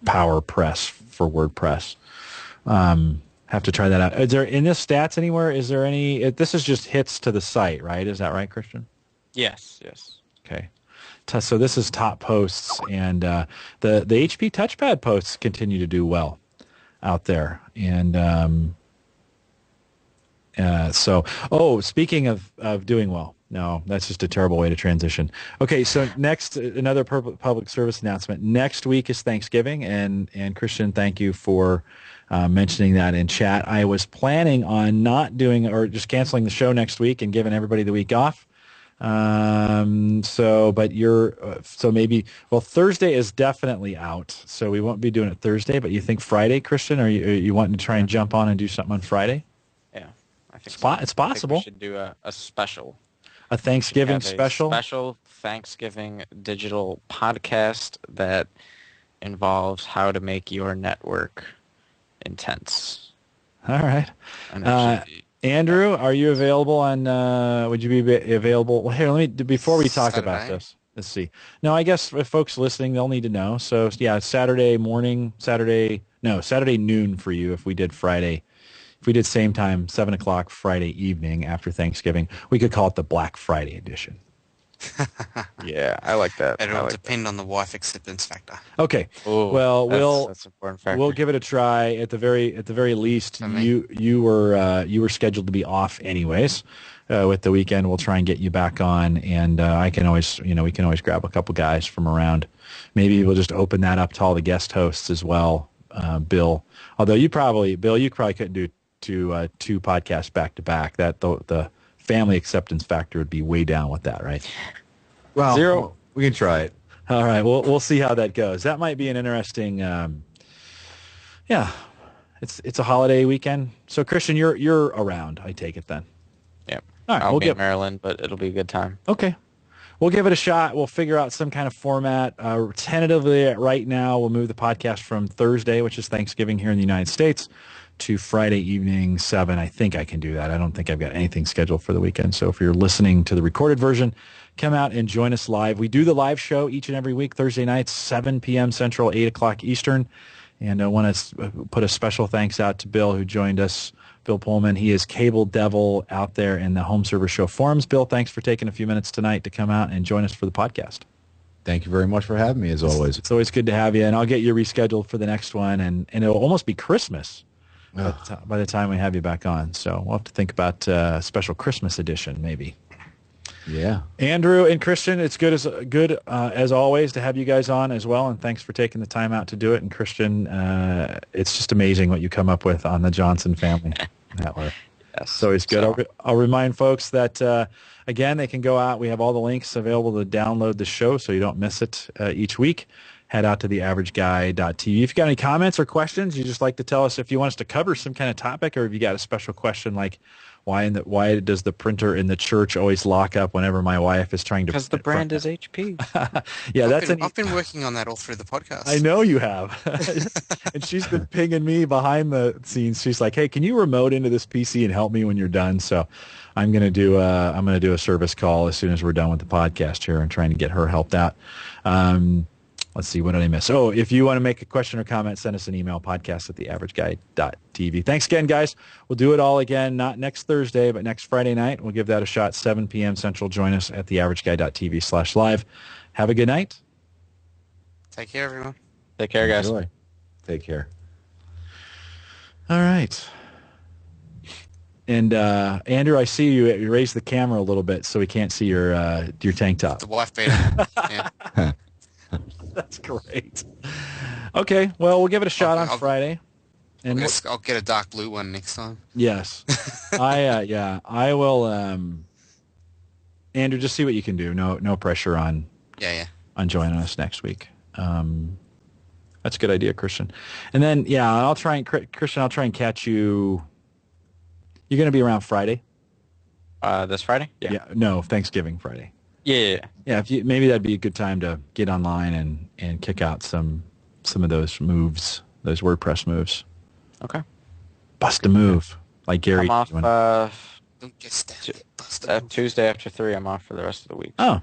PowerPress for WordPress. Have to try that out. Is there in this stats anywhere? Is there any? This is just hits to the site, right? Is that right, Christian? Yes. Okay. So this is top posts, and the HP touchpad posts continue to do well out there. And speaking of doing well, no, that's just a terrible way to transition. Okay, so next, another public service announcement. Next week is Thanksgiving, and Christian, thank you for mentioning that in chat. I was planning on not doing, or just canceling the show next week and giving everybody the week off. Thursday is definitely out, so we won't be doing it Thursday, but you think Friday, Christian, or you wanting to try and jump on and do something on Friday? Yeah, I think it's possible. I think we should do a special. A Thanksgiving special? Special Thanksgiving digital podcast that involves how to make your network intense. All right. Andrew, are you available on, would you be available? Well, here, before we talk about this, let's see. No, I guess if folks listening, they'll need to know. So, yeah, Saturday noon for you if we did Friday. If we did same time, 7 o'clock Friday evening after Thanksgiving, we could call it the Black Friday edition. Yeah, I like that. It'll depend on the wife acceptance factor. Okay. Ooh, well, that's an important factor. We'll give it a try. At the very least, you were scheduled to be off anyways. With the weekend, we'll try and get you back on, and we can always grab a couple guys from around. Maybe we'll just open that up to all the guest hosts as well. Bill, although you probably couldn't do two podcasts back to back. That the family acceptance factor would be way down with that, right? Well, 0. We can try it. All right, we'll see how that goes. That might be an interesting. It's a holiday weekend. So Christian, you're around. I take it then. Yep. All right, I'll be in Maryland, but it'll be a good time. Okay. We'll give it a shot. We'll figure out some kind of format. Tentatively, right now, we'll move the podcast from Thursday, which is Thanksgiving here in the United States, to Friday evening, 7. I think I can do that. I don't think I've got anything scheduled for the weekend. So if you're listening to the recorded version, come out and join us live. We do the live show each and every week, Thursday nights, 7 p.m. Central, 8 o'clock Eastern. And I want to put a special thanks out to Bill, who joined us, Bill Paulmenn. He is Cable Devil out there in the Home Server Show forums. Bill, thanks for taking a few minutes tonight to come out and join us for the podcast. Thank you very much for having me, as always. It's always good to have you, and I'll get you rescheduled for the next one, and it'll almost be Christmas by the time we have you back on. So we'll have to think about a special Christmas edition, maybe. Yeah. Andrew and Christian, it's good as always to have you guys on as well, and thanks for taking the time out to do it. And Christian, it's just amazing what you come up with on the Johnson family network. Yes. So it's good. So, I'll remind folks that, again, they can go out. We have all the links available to download the show so you don't miss it each week. Head out to theaverageguy.tv. If you've got any comments or questions, you just like to tell us if you want us to cover some kind of topic, or if you got a special question like why does the printer in the church always lock up whenever my wife is trying to... Because the brand is HP. Yeah, I've been working on that all through the podcast. I know you have. And she's been pinging me behind the scenes. She's like, hey, can you remote into this PC and help me when you're done? So I'm going to do a service call as soon as we're done with the podcast here and trying to get her helped out. let's see, what did I miss? Oh, if you want to make a question or comment, send us an email, podcast@theaverageguy.tv. Thanks again, guys. We'll do it all again, not next Thursday, but next Friday night. We'll give that a shot, 7 p.m. Central. Join us at theaverageguy.tv/live. Have a good night. Take care, everyone. Take care, guys. Enjoy. Take care. All right. And Andrew, I see you raised the camera a little bit so we can't see your tank top. The wife beater. Yeah. That's great. Okay, well, we'll give it a shot on Friday. And I'll get a dark blue one next time. yes, I will. Andrew, just see what you can do. No pressure on joining us next week. That's a good idea, Christian. And then Christian, I'll try and catch you. You're going to be around Friday? This Friday? Yeah. No, Thanksgiving Friday. Yeah. Yeah, maybe that'd be a good time to get online and kick out some of those moves, those WordPress moves. Okay. Bust a move, like Gary. I'm off Don't get stabbed. Tuesday after 3. I'm off for the rest of the week. Oh,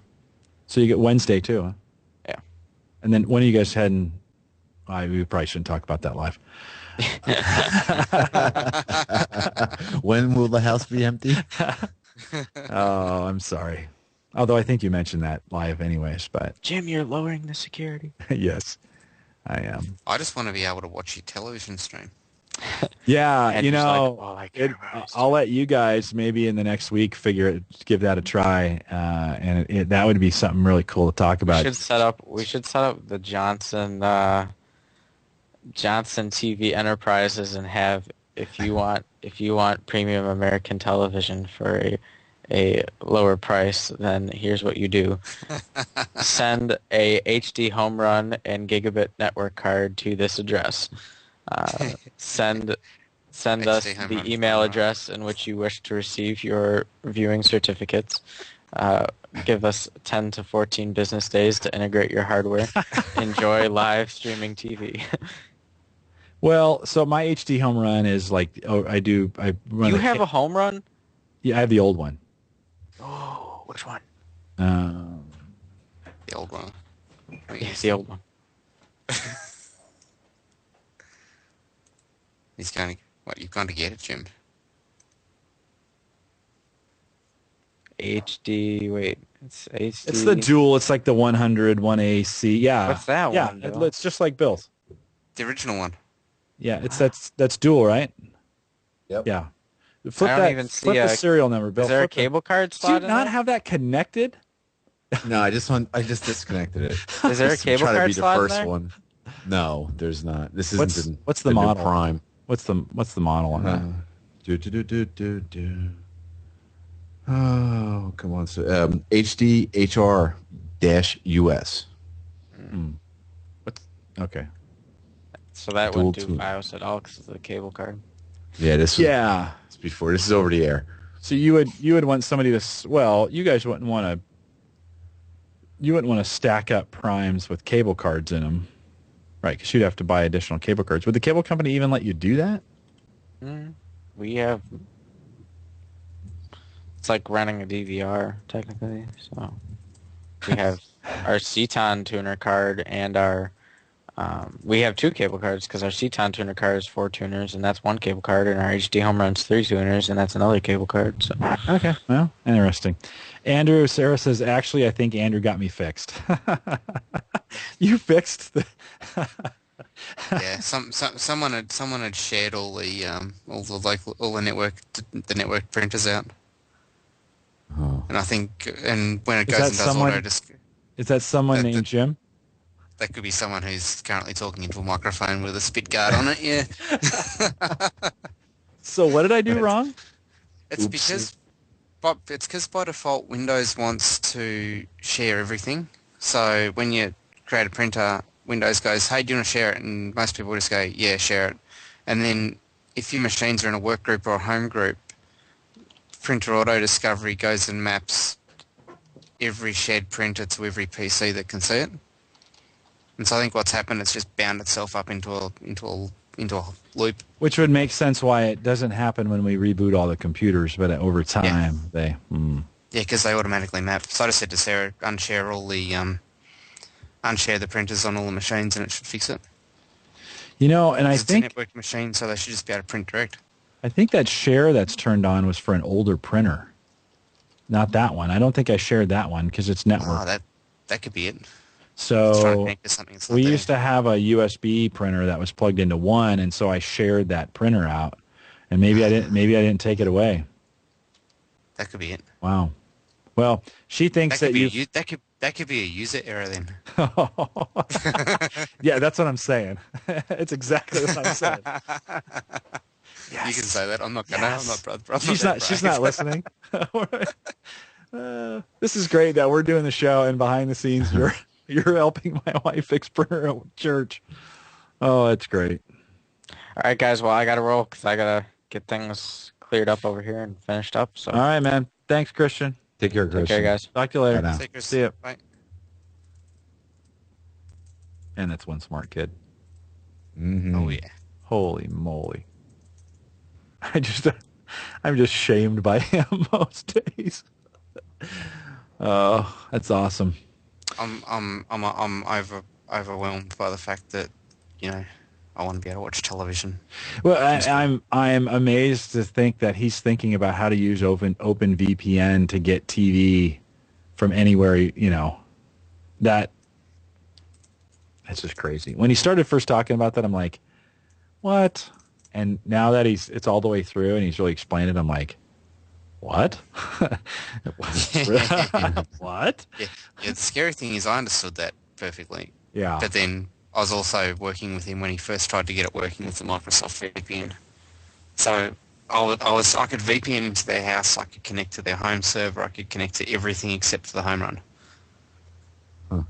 so you get Wednesday too, huh? Yeah. And then when are you guys heading? We probably shouldn't talk about that live. When will the house be empty? Oh, I'm sorry. Although I think you mentioned that live anyways, but Jim, you're lowering the security. yes, I am. I just want to be able to watch your television stream. Yeah, And just I'll let you guys maybe in the next week give that a try, and that would be something really cool to talk about. We should set up the Johnson TV Enterprises and have if you want premium American television for a lower price, then here's what you do. Send a HD home run and gigabit network card to this address. Send us the email address in which you wish to receive your viewing certificates. Give us 10 to 14 business days to integrate your hardware. Enjoy live streaming TV. Well, so my HD home run is like, I run. You have a home run? Yeah, I have the old one. Oh, which one? The old one. Yes, the old one. He's going to... What, you've gone to get it, Jim? HD, wait. It's HD. It's the dual. It's like the 100, 1AC. Yeah. What's that one? Yeah, it's just like Bill's. The original one. Yeah, that's dual, right? Yep. Yeah. I don't even see the serial number, Bill. Is there a cable card Do slot you in not there? have that connected? No, I just disconnected it. Is there a Just to cable try to card be the slot in first there? one. No, there's not. This isn't What's the new model? Prime. What's the model on that? Oh, come on. So, HD HR-US. Okay. So that Dual wouldn't do tune. FiOS at all because of the cable card. Yeah, this was Yeah. before. This is over the air. So you would want somebody to, well, you guys wouldn't want to stack up primes with cable cards in them, right? Because you'd have to buy additional cable cards. Would the cable company even let you do that? We have... It's like renting a DVR, technically. So we have our Ceton tuner card and our... we have 2 cable cards because our Ceton tuner card is 4 tuners, and that's 1 cable card, and our HD home run's 3 tuners, and that's another cable card. So Okay, well, interesting. Andrew, Sarah says, actually, I think Andrew got me fixed. You fixed the... Yeah, someone had shared all the network printers out. Oh. And I think, and when it Is goes that and does someone- auto disc, Is that someone named Jim? that could be someone who's currently talking into a microphone with a spit guard on it. Yeah. So what did I do wrong? It's because by default Windows wants to share everything. So when you create a printer, Windows goes, "Hey, do you want to share it?" And most people just go, "Yeah, share it." And then if your machines are in a work group or a home group, Printer Auto Discovery goes and maps every shared printer to every PC that can see it. And so I think what's happened, it's just bound itself up into a loop. Which would make sense why it doesn't happen when we reboot all the computers, but over time they... Yeah, because they automatically map. So I just said to Sarah, unshare unshare the printers on all the machines and it should fix it. You know, and I It's a think network machine, so they should just be able to print direct. that share that's turned on was for an older printer. Not that one. I don't think I shared that one because it's network. Oh, that could be it. So It's trying to connect to something that's not we there. used to have a USB printer that was plugged into one, and so I shared that printer out. And maybe I didn't take it away. That could be it. Wow. Well, she thinks that you. That could be a user error then. Yeah, that's what I'm saying. It's exactly what I'm saying. Yes. You can say that. I'm not gonna. Yes. I'm not. She's not listening. This is great that we're doing the show, and behind the scenes, you're helping my wife fix printer at church. Oh, that's great. All right, guys. Well, I got to roll because I got to get things cleared up over here and finished up. So. All right, man. Thanks, Christian. Take care, Christian. Take care, guys. Talk to you later. Bye now. Take care. See ya. Bye. And that's one smart kid. Mm-hmm. Oh yeah. Holy moly. I'm just shamed by him most days. Oh, that's awesome. I'm overwhelmed by the fact that, I want to be able to watch television. Well, I'm amazed to think that he's thinking about how to use OpenVPN to get TV from anywhere. That's just crazy. When he started first talking about that, I'm like, what? And now that it's all the way through and he's really explained it, I'm like, what? What? Yeah. The scary thing is I understood that perfectly. Yeah. But then I was also working with him when he first tried to get it working with the Microsoft VPN. So I could VPN into their house. I could connect to their home server. I could connect to everything except for the home run. Huh.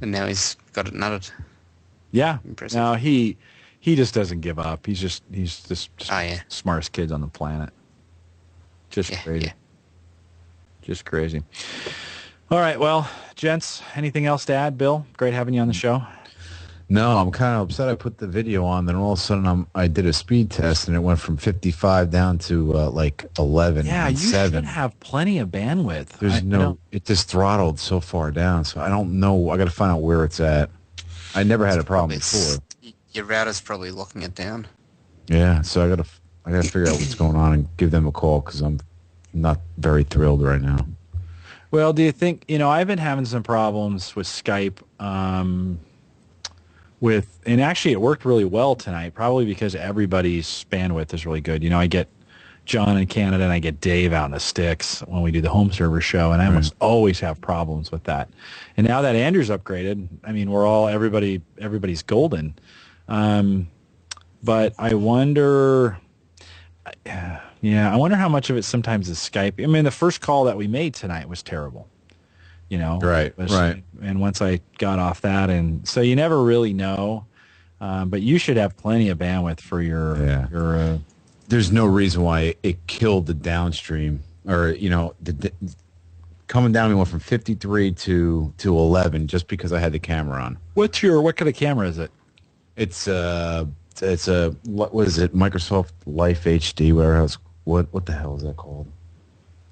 And now he's got it nutted. Yeah. Impressive. No, he just doesn't give up. He's just Oh, yeah. smartest kids on the planet. Just crazy. Yeah. Just crazy. All right, well, gents, anything else to add? Bill, great having you on the show. No, I'm kind of upset I put the video on, then all of a sudden I did a speed test, and it went from 55 down to like 11 Yeah, and you 7. should have plenty of bandwidth. It just throttled so far down, so I don't know. I got to find out where it's at. I never had a problem before. Your router's probably locking it down. Yeah, so I got to figure out what's going on and give them a call because I'm not very thrilled right now. Well, do you think, I've been having some problems with Skype and actually it worked really well tonight, probably because everybody's bandwidth is really good. I get John in Canada and I get Dave out in the sticks when we do the home server show, and I almost always have problems with that. And now that Andrew's upgraded, I mean, everybody's golden. But I wonder, I wonder how much of it sometimes is Skype. I mean, the first call that we made tonight was terrible. Right. And once I got off that, and so you never really know. But you should have plenty of bandwidth for your. There's no reason why it killed the downstream, or coming down. We went from 53 to 11 just because I had the camera on. What kind of camera is it? It's a what is it? Microsoft Life HD. Whatever else. What the hell is that called?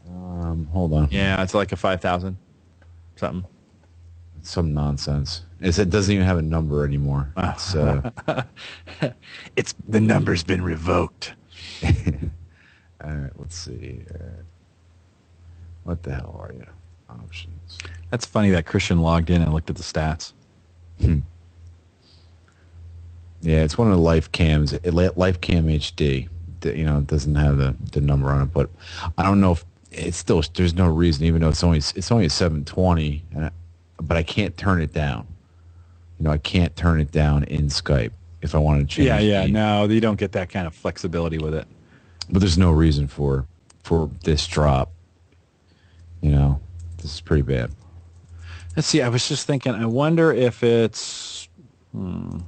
Hold on. Yeah, it's like a 5,000 something. Some nonsense. It doesn't even have a number anymore. It's, the number's been revoked. all right, let's see. What the hell are you? Options. That's funny that Christian logged in and looked at the stats. Yeah, it's one of the Life Cams. Life Cam HD. It doesn't have the number on it, but I don't know if it's still. There's no reason, even though it's only a 720, but I can't turn it down. I can't turn it down in Skype if I want to change. Yeah. No, you don't get that kind of flexibility with it. But there's no reason for this drop. This is pretty bad. Let's see. I was just thinking. I wonder if it's because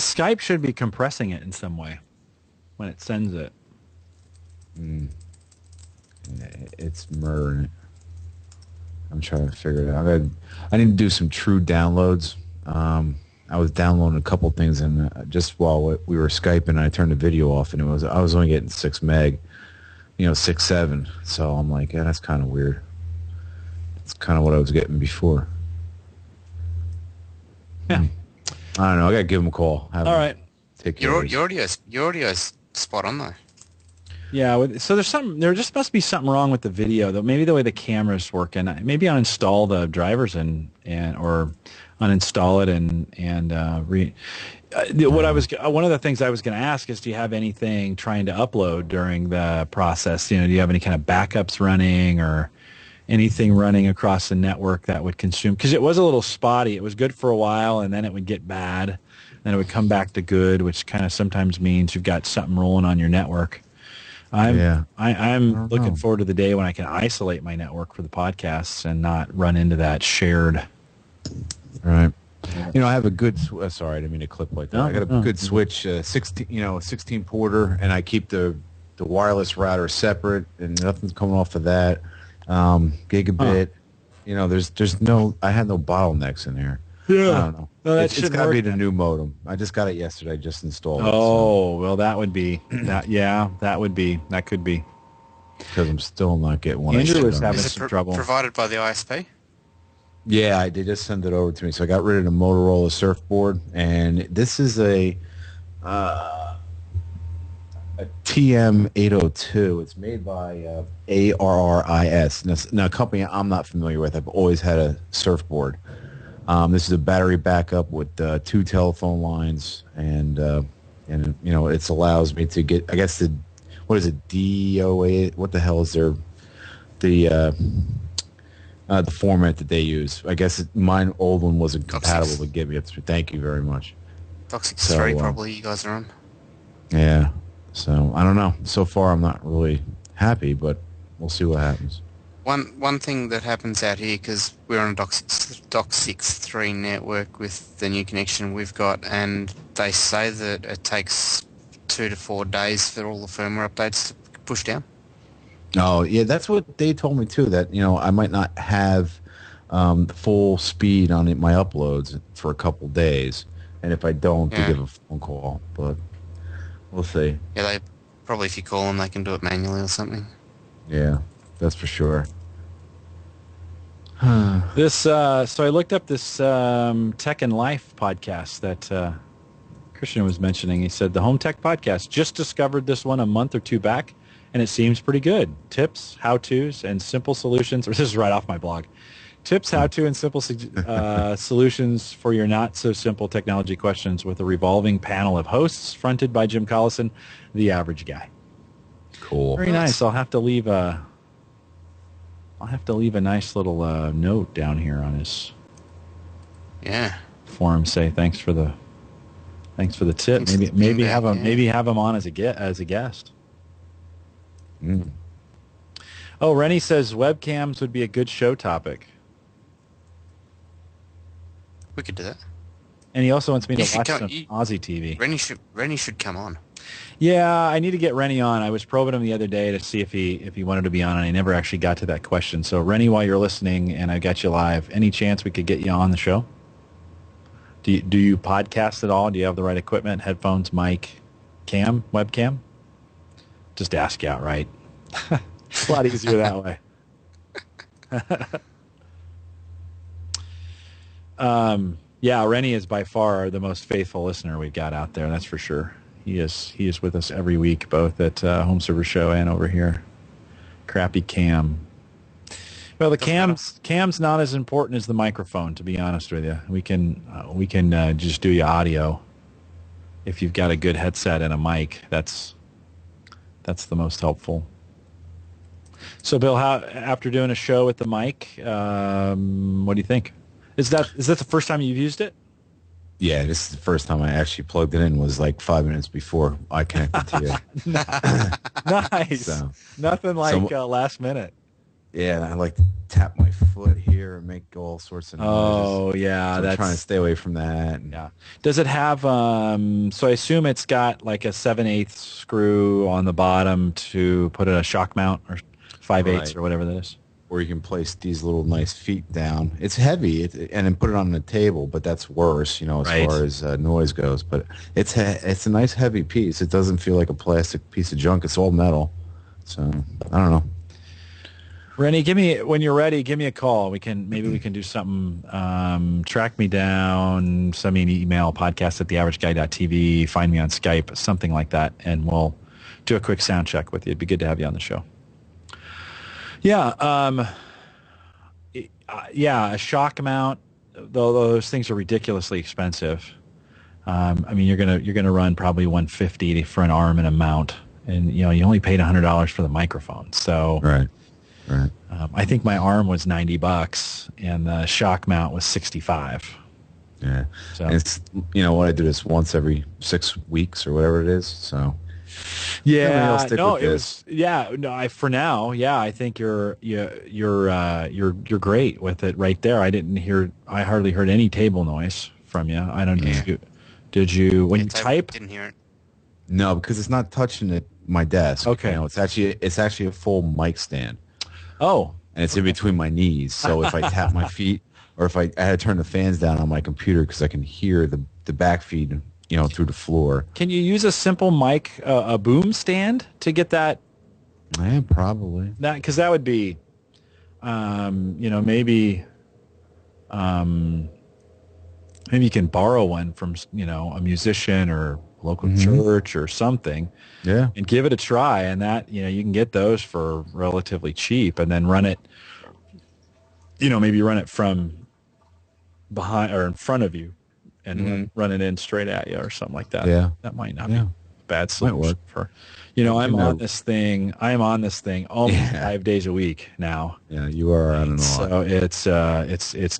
Skype should be compressing it in some way when it sends it. It's murder. I'm trying to figure it out. I need to do some true downloads. I was downloading a couple things, and just while we were Skyping, I turned the video off, and I was only getting 6 meg, 6, 7. So I'm like, yeah, that's kind of weird. It's kind of what I was getting before. Yeah. I don't know. I got to give him a call. All right. Take care of Your audio's spot on though. Yeah, so there just must be something wrong with the video, though. Maybe the way the camera's working. Maybe uninstall the drivers and or uninstall it one of the things I was going to ask is, do you have anything trying to upload during the process? Do you have any kind of backups running or anything running across the network that would consume? Because it was a little spotty. It was good for a while, and then it would get bad. Then it would come back to good, which kind of sometimes means you've got something rolling on your network. I'm looking forward to the day when I can isolate my network for the podcasts and not run into that shared. Right. I have a good. Sorry, I didn't mean to clip like that. I got a good switch, 16 porter, and I keep the wireless router separate, and nothing's coming off of that. Gigabit. There's no. I had no bottlenecks in here. Yeah. I don't know. No, it's got to be the new modem. I just got it yesterday. I just installed it. Oh, well, that would be that. Yeah, that could be. Because I'm still not getting one. Andrew was having Is some it trouble. provided by the ISP? Yeah, they just sent it over to me. So I got rid of the Motorola Surfboard, and this is a TM802. It's made by ARRIS. Now, a company I'm not familiar with. I've always had a surfboard. This is a battery backup with 2 telephone lines, and it allows me to get, I guess, what is it, DOA? What the hell is the format that they use? I guess mine old one wasn't compatible to get me up to. Thank you very much. Toxic 3 probably you guys are on. Yeah. So I don't know. So far I'm not really happy, but we'll see what happens. One thing that happens out here, because we're on a Doc 6.3 network with the new connection we've got, and they say that it takes 2 to 4 days for all the firmware updates to push down. Oh, yeah, that's what they told me too, that, I might not have full speed on my uploads for a couple days, and if I don't, they give a phone call, but we'll see. Yeah, they probably, if you call them, they can do it manually or something. Yeah, that's for sure. So I looked up this Tech and Life podcast that Christian was mentioning. He said the Home Tech Podcast, just discovered this one a month or two back, and it seems pretty good. Tips, how-tos, and simple solutions. This is right off my blog. Tips, how-to, and simple solutions for your not-so-simple technology questions with a revolving panel of hosts fronted by Jim Collison, the average guy. Cool. Very nice. I'll have to leave a nice little note down here on his forum. Say thanks for the tip. Maybe have him on as a guest. Mm. Oh, Rennie says webcams would be a good show topic. We could do that. And he also wants me to watch some Aussie TV. Rennie should come on. Yeah, I need to get Rennie on. I was probing him the other day to see if he wanted to be on, and I never actually got to that question. So, Rennie, while you're listening, and I got you live, any chance we could get you on the show? Do you podcast at all? Do you have the right equipment, headphones, mic, webcam? Just ask you outright. It's a lot easier that way. Yeah, Rennie is by far the most faithful listener we've got out there. That's for sure. He is with us every week, both at Home Server Show and over here. Crappy cam. Well, the cam's not as important as the microphone, to be honest with you. We can just do your audio. If you've got a good headset and a mic, that's the most helpful. So, Bill, after doing a show with the mic, what do you think? Is that the first time you've used it? Yeah, this is the first time I actually plugged it in. Was like 5 minutes before I connected to you. Nice. So, nothing like last minute. Yeah, and I like to tap my foot here and make all sorts of noises. Oh, yeah. So I'm trying to stay away from that. Yeah. Does it have, so I assume it's got like a 7/8 screw on the bottom to put a shock mount or 5/8 or whatever that is? Where you can place these little nice feet down. It's heavy, and then put it on the table, but that's worse, as far as noise goes. But it's a nice heavy piece. It doesn't feel like a plastic piece of junk. It's all metal. So, I don't know. Rennie, when you're ready, give me a call. Maybe we can do something. Track me down, send me an email, podcast@theaverageguy.tv, find me on Skype, something like that, and we'll do a quick sound check with you. It'd be good to have you on the show. Yeah, a shock mount. Though those things are ridiculously expensive. I mean, you're gonna run probably $150 for an arm and a mount, and you only paid $100 for the microphone. So Right. I think my arm was $90 and the shock mount was $65. Yeah. So And it's what I do this once every 6 weeks or whatever it is. So yeah, I'll stick with this. For now, I think you're great with it right there. I hardly heard any table noise from you. I don't know. Did you when you type? Didn't hear it. No, because it's not touching my desk. Okay. It's actually a full mic stand. Oh, And it's in between my knees. So if I tap my feet, or if I had to turn the fans down on my computer because I can hear the back feed, through the floor. can you use a simple mic, a boom stand to get that? Yeah, probably. Because that would be, maybe you can borrow one from, a musician or local church or something. Yeah. And give it a try. And that, you can get those for relatively cheap and then run it, maybe run it from behind or in front of you and run it in straight at you or something like that. Yeah. That might not be a bad solution work. for, I am on this thing almost 5 days a week now. Yeah, you are on and on. So it's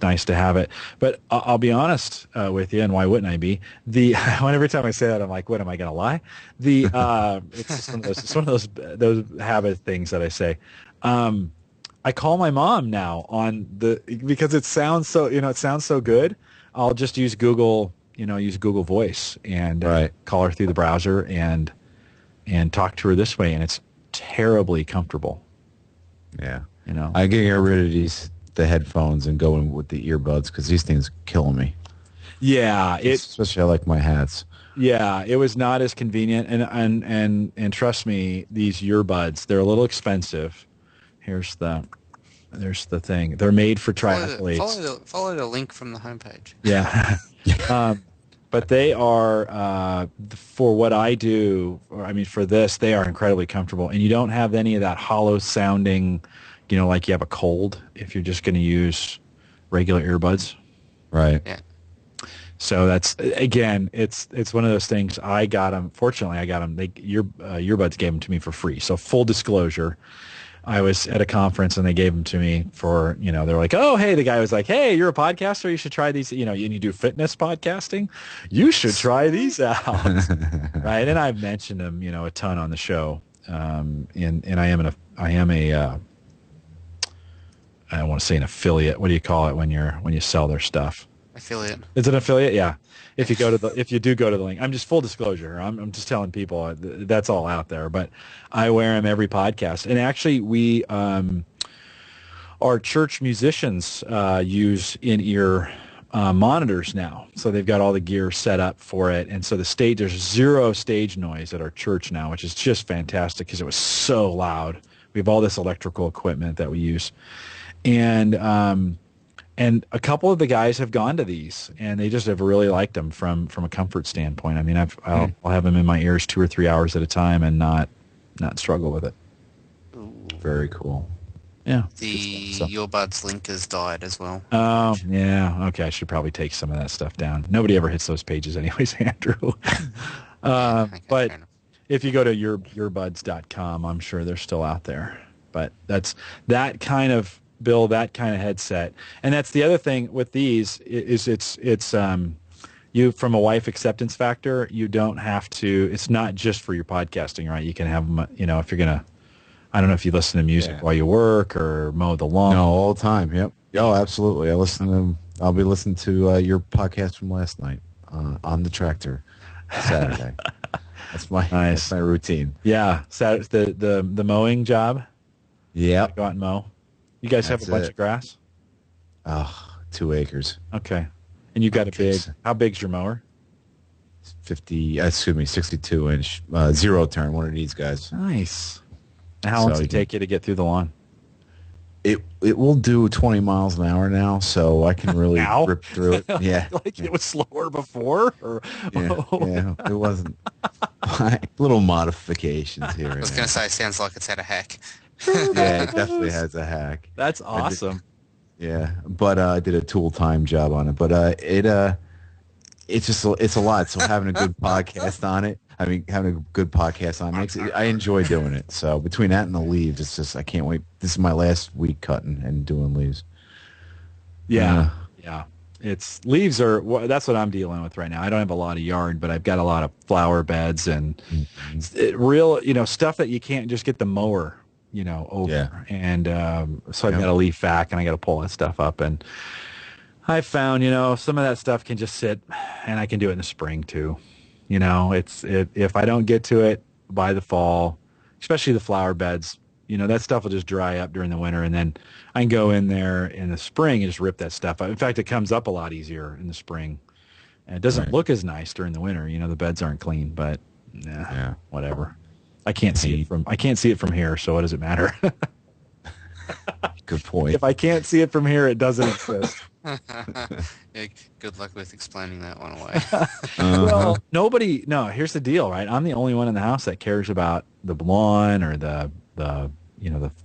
nice to have it. But I'll be honest with you, and why wouldn't I be? Every time I say that, I'm like, what am I going to lie? It's just one of those habit things that I say. I call my mom now because it sounds so good. I'll just use Google Voice and call her through the browser and talk to her this way, and it's terribly comfortable. Yeah. I get rid of the headphones and go in with the earbuds because these things are killing me. Yeah. Especially I like my hats. Yeah, it was not as convenient, and trust me, these earbuds, they're a little expensive. There's the thing. They're made for triathletes. Follow the link from the homepage. Yeah. But they are, for what I do, for this, they are incredibly comfortable. And you don't have any of that hollow sounding, like you have a cold if you're just going to use regular earbuds. Right. Yeah. So that's, again, it's one of those things. I got them. Fortunately, I got them. Yurbuds gave them to me for free. So full disclosure, I was at a conference and they gave them to me for, they're like, oh, hey, the guy was like, hey, you're a podcaster. You should try these. And you do fitness podcasting. You should try these out. Right. And I've mentioned them, a ton on the show. And I am I don't want to say an affiliate. What do you call it when you sell their stuff? Affiliate. Is it an affiliate? Yeah. If you do go to the link, I'm just full disclosure. I'm just telling people that's all out there, but I wear them every podcast. And actually we, our church musicians, use in-ear, monitors now. So they've got all the gear set up for it. And so there's zero stage noise at our church now, which is just fantastic because it was so loud. We have all this electrical equipment that we use. And a couple of the guys have gone to these, and they just have really liked them from a comfort standpoint. I'll have them in my ears 2 or 3 hours at a time and not struggle with it. Ooh. Very cool. Yeah. The Yurbuds link has died as well. Oh, yeah. Okay, I should probably take some of that stuff down. Nobody ever hits those pages anyways, Andrew. Okay, But if you go to Yurbuds.com, I'm sure they're still out there. But that's that kind of headset. And that's the other thing with these is it's you, from a wife acceptance factor, you don't have to, it's not just for your podcasting, right? You can have them, if you're going to, I don't know if you listen to music while you work or mow the lawn. No, all the time. Yep. Oh, absolutely. I'll be listening to your podcast from last night on the tractor Saturday. That's my routine. Yeah. Saturday, the mowing job. Yeah. Go out and mow. You guys have a bunch of grass? Oh, 2 acres. Okay. And you got how big's your mower? 62-inch, zero turn, one of these guys. Nice. And how long does it take you to get through the lawn? it will do 20 miles an hour now, so I can really Now? rip through it. Yeah. Like it was slower before? Or Yeah. It wasn't. Little modifications here. I was going to say, it sounds like it's had a hack. Yeah, it definitely has a hack. That's awesome. Yeah, but I did a tool time job on it. But it's a lot. So having a good podcast on it, having a good podcast on it, I enjoy doing it. So between that and the leaves, it's just I can't wait. This is my last week cutting and doing leaves. Yeah. It's leaves that's what I'm dealing with right now. I don't have a lot of yard, but I've got a lot of flower beds and real, stuff that you can't just get the mower, over. Yeah. And so I've got a leaf vac and I got to pull that stuff up. And I found, some of that stuff can just sit, and I can do it in the spring too. If I don't get to it by the fall, especially the flower beds, that stuff will just dry up during the winter, and then I can go in there in the spring and just rip that stuff up. In fact, it comes up a lot easier in the spring, and it doesn't look as nice during the winter. The beds aren't clean, but whatever. I can't see it from here, so what does it matter? Good point. If I can't see it from here, it doesn't exist. Yeah, good luck with explaining that one away. Well, here's the deal, right? I'm the only one in the house that cares about the lawn or the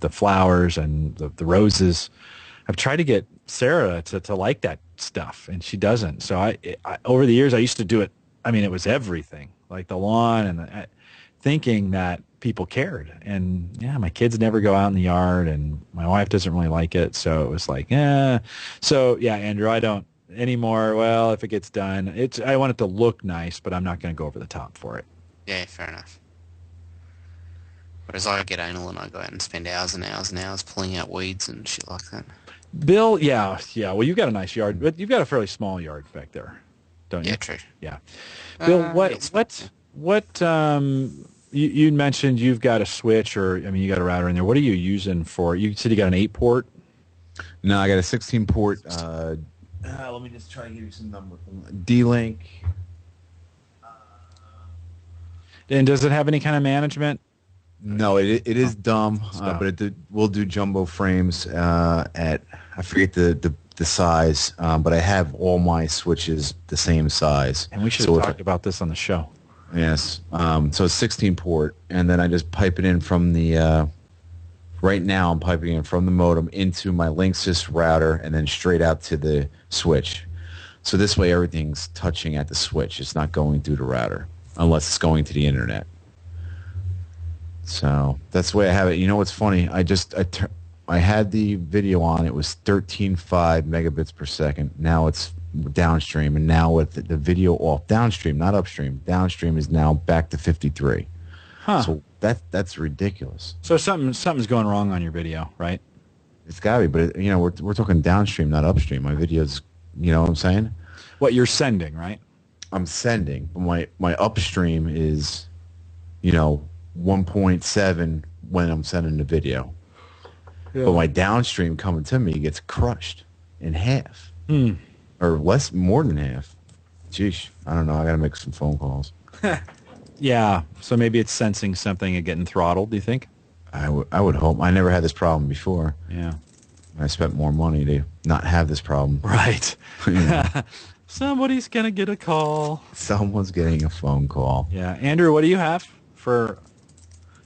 flowers and the roses. I've tried to get Sarah to like that stuff, and she doesn't. So I over the years, I used to do it. I mean, it was everything, like the lawn and thinking that people cared. And yeah, my kids never go out in the yard, and my wife doesn't really like it. So it was like, So yeah, Andrew, I don't anymore. Well, if it gets done, I want it to look nice, but I'm not going to go over the top for it. Yeah, fair enough. Whereas I get anal and I go out and spend hours and hours and hours pulling out weeds and shit like that. Bill, yeah. Well, you've got a nice yard, but you've got a fairly small yard back there, don't you? Yeah, true. Yeah. Bill, yes. You mentioned you've got a switch, you got a router in there. What are you using for? You said you got an 8-port? No, I got a 16-port. Let me just try to give you some numbers. D-Link. And does it have any kind of management? No, it is dumb, but we'll do jumbo frames at, I forget the size, but I have all my switches the same size. And we should have talked about this on the show. Yes. So it's 16-port, and then I just pipe it in from the, right now I'm piping in from the modem into my Linksys router and then straight out to the switch. So this way everything's touching at the switch. It's not going through the router unless it's going to the internet. So that's the way I have it. You know what's funny? I had the video on. It was 13.5 megabits per second. Now it's downstream, and now with the video off, downstream, not upstream, downstream is now back to 53. Huh. So that's ridiculous. So something's going wrong on your video, right? It's got to be, but we're talking downstream, not upstream. My video's, you know what I'm saying? What you're sending, right? I'm sending, but my upstream is, 1.7 when I'm sending the video. Yeah. But my downstream coming to me gets crushed in half. Or more than half. Jeez, I don't know. I got to make some phone calls. Yeah, so maybe it's sensing something and getting throttled, do you think? I would hope. I never had this problem before. Yeah. I spent more money to not have this problem. Right. Somebody's going to get a call. Someone's getting a phone call. Yeah. Andrew, what do you have for...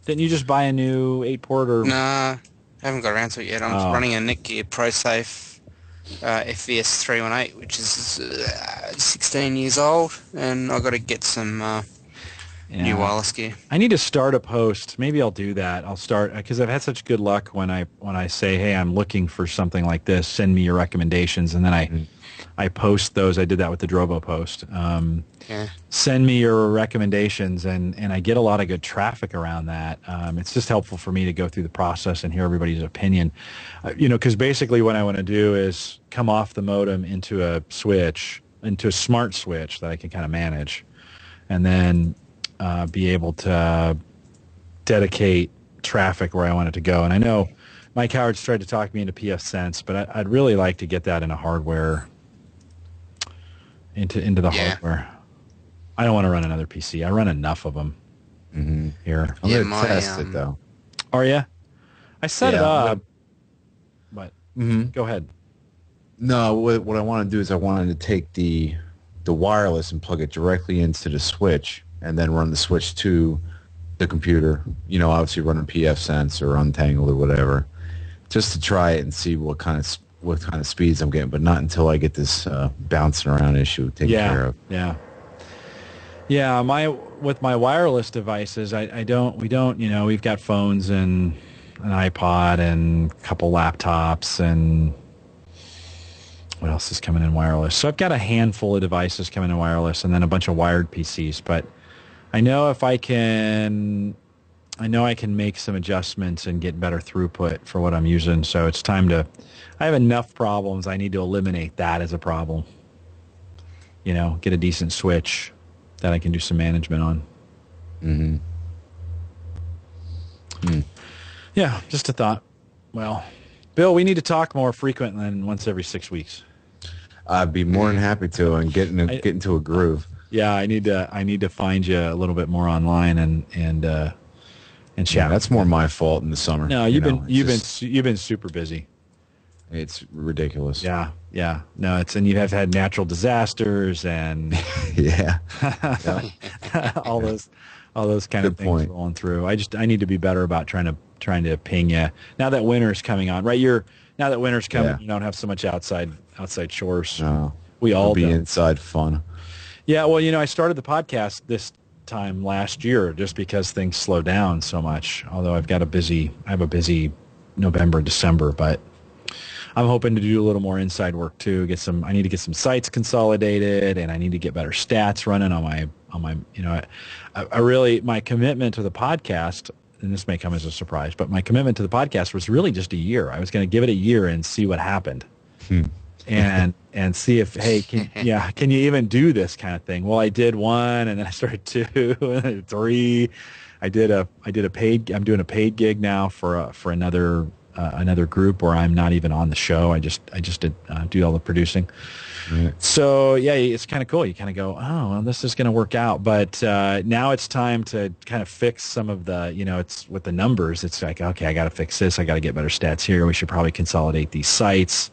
Didn't you just buy a new 8-port or... Nah, haven't got around to it yet. I'm running a Netgear ProSafe FVS 318, which is 16 years old, and I've got to get some new wireless gear. I need to start a post. Maybe I'll do that. I'll start, because I've had such good luck when I say, hey, I'm looking for something like this, send me your recommendations, and then I post those. I did that with the Drobo post. Send me your recommendations, and I get a lot of good traffic around that. It's just helpful for me to go through the process and hear everybody's opinion. Because basically what I want to do is come off the modem into a smart switch that I can kind of manage, and then be able to dedicate traffic where I want it to go. And I know Mike Howard's tried to talk me into pfSense, but I'd really like to get that in a hardware, into the hardware. I don't want to run another PC. I run enough of them here. I'm going to test it, though. Are you? I set it up. Go ahead. No, what I want to do is I wanted to take the wireless and plug it directly into the switch, and then run the switch to the computer. Obviously running PFSense or Untangled or whatever, just to try it and see what kind of speeds I'm getting. But not until I get this bouncing around issue taken care of. Yeah. With my wireless devices, we don't. We've got phones and an iPod and a couple laptops and. What else is coming in wireless? So I've got a handful of devices coming in wireless and then a bunch of wired PCs. But I know I can make some adjustments and get better throughput for what I'm using. So it's time to, I have enough problems. I need to eliminate that as a problem. Get a decent switch that I can do some management on. Yeah, just a thought. Well, Bill, we need to talk more frequent than once every 6 weeks. I'd be more than happy to, and get into a groove. Yeah, I need to find you a little bit more online and chat. Yeah, that's more my fault in the summer. No, you've been super busy. It's ridiculous. Yeah. No, and you have had natural disasters and yeah, all those kind of things rolling through. I need to be better about trying to ping you now that winter's coming on. Right, now that winter's coming, you don't have so much outside chores. No, we all be do. Inside fun. Yeah, well, I started the podcast this time last year just because things slow down so much. Although I have a busy November, December, but I'm hoping to do a little more inside work too. I need to get some sites consolidated, and I need to get better stats running on my. I really, my commitment to the podcast, and this may come as a surprise, but my commitment to the podcast was really just a year. I was going to give it a year and see what happened, and see if can you even do this kind of thing? Well, I did one, and then I started 2, and then 3. I'm doing a paid gig now for another group where I'm not even on the show. I just do all the producing. Right. So yeah, it's kind of cool. You kind of go, oh, well, this is going to work out. But now it's time to kind of fix some of the, it's with the numbers. It's like, okay, I got to fix this. I got to get better stats here. We should probably consolidate these sites.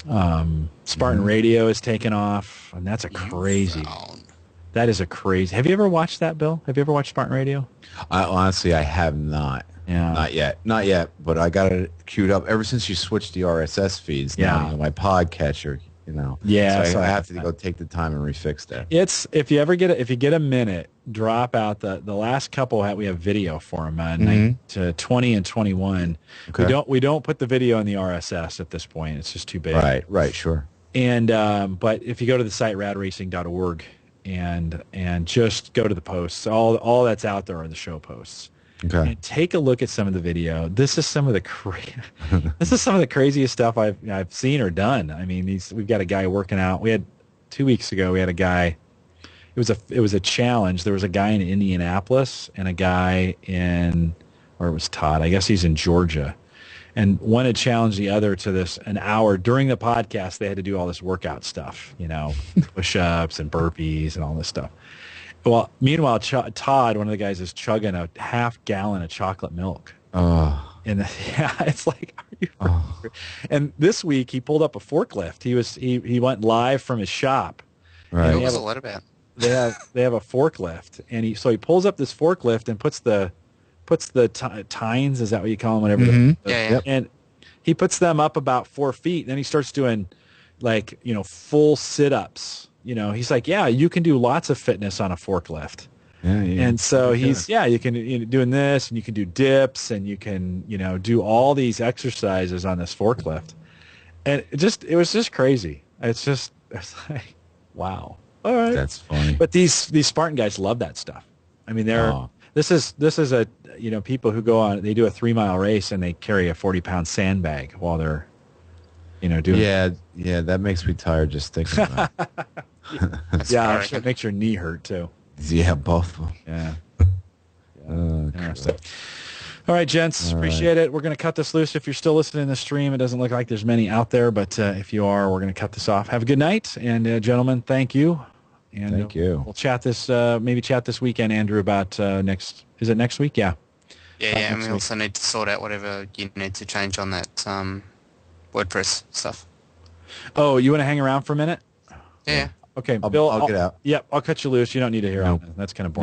Spartan Radio is taking off, and that's that is a crazy. Have you ever watched that, Bill? Have you ever watched Spartan Radio? Honestly, I have not. Yeah. Not yet, but I got it queued up ever since you switched the RSS feeds. Now, my podcatcher, Yeah. So I have to go take the time and refix that. If you get a minute, drop out the last couple we have video for them, to 20 and 21. Okay. We don't put the video in the RSS at this point. It's just too big. Right, sure. And but if you go to the site radracing.org and just go to the posts, all that's out there are the show posts. Okay. And take a look at some of the video. This is some of the craziest stuff I've seen or done. I mean, we've got a guy working out. We had 2 weeks ago. We had a guy. It was a challenge. There was a guy in Indianapolis and a guy or it was Todd. I guess he's in Georgia, and one had challenged the other to this an hour during the podcast. They had to do all this workout stuff, push-ups and burpees and all this stuff. Well, meanwhile, Todd, one of the guys, is chugging a half gallon of chocolate milk. Oh. And it's like, are you? And this week he pulled up a forklift. He went live from his shop. Right. What was it about? They have a forklift, and he pulls up this forklift and puts the tines. Is that what you call them? Whatever. Mm-hmm. Yeah. And he puts them up about 4 feet, and then he starts doing full sit-ups. He's like, yeah, you can do lots of fitness on a forklift. Yeah. And so you can doing this, and you can do dips, and you can, do all these exercises on this forklift. And it was just crazy. It's like, wow. All right. That's funny. But these Spartan guys love that stuff. I mean, this is a, people who go on, they do a 3-mile race and they carry a 40-pound sandbag while they're, doing. Yeah. That makes me tired just thinking about it. Yeah, it makes your knee hurt too. Yeah, both of them. Yeah. Interesting. All right, gents, appreciate it. We're going to cut this loose. If you're still listening to the stream, it doesn't look like there's many out there, but if you are, we're going to cut this off. Have a good night, and gentlemen, thank you. And thank you. We'll chat this weekend, Andrew, about next. Is it next week? Yeah. Yeah, and we also need to sort out whatever you need to change on that WordPress stuff. Oh, you want to hang around for a minute? Yeah. Okay, I'll Bill. get out. Yep, I'll cut you loose. You don't need to hear all that. That's kind of boring.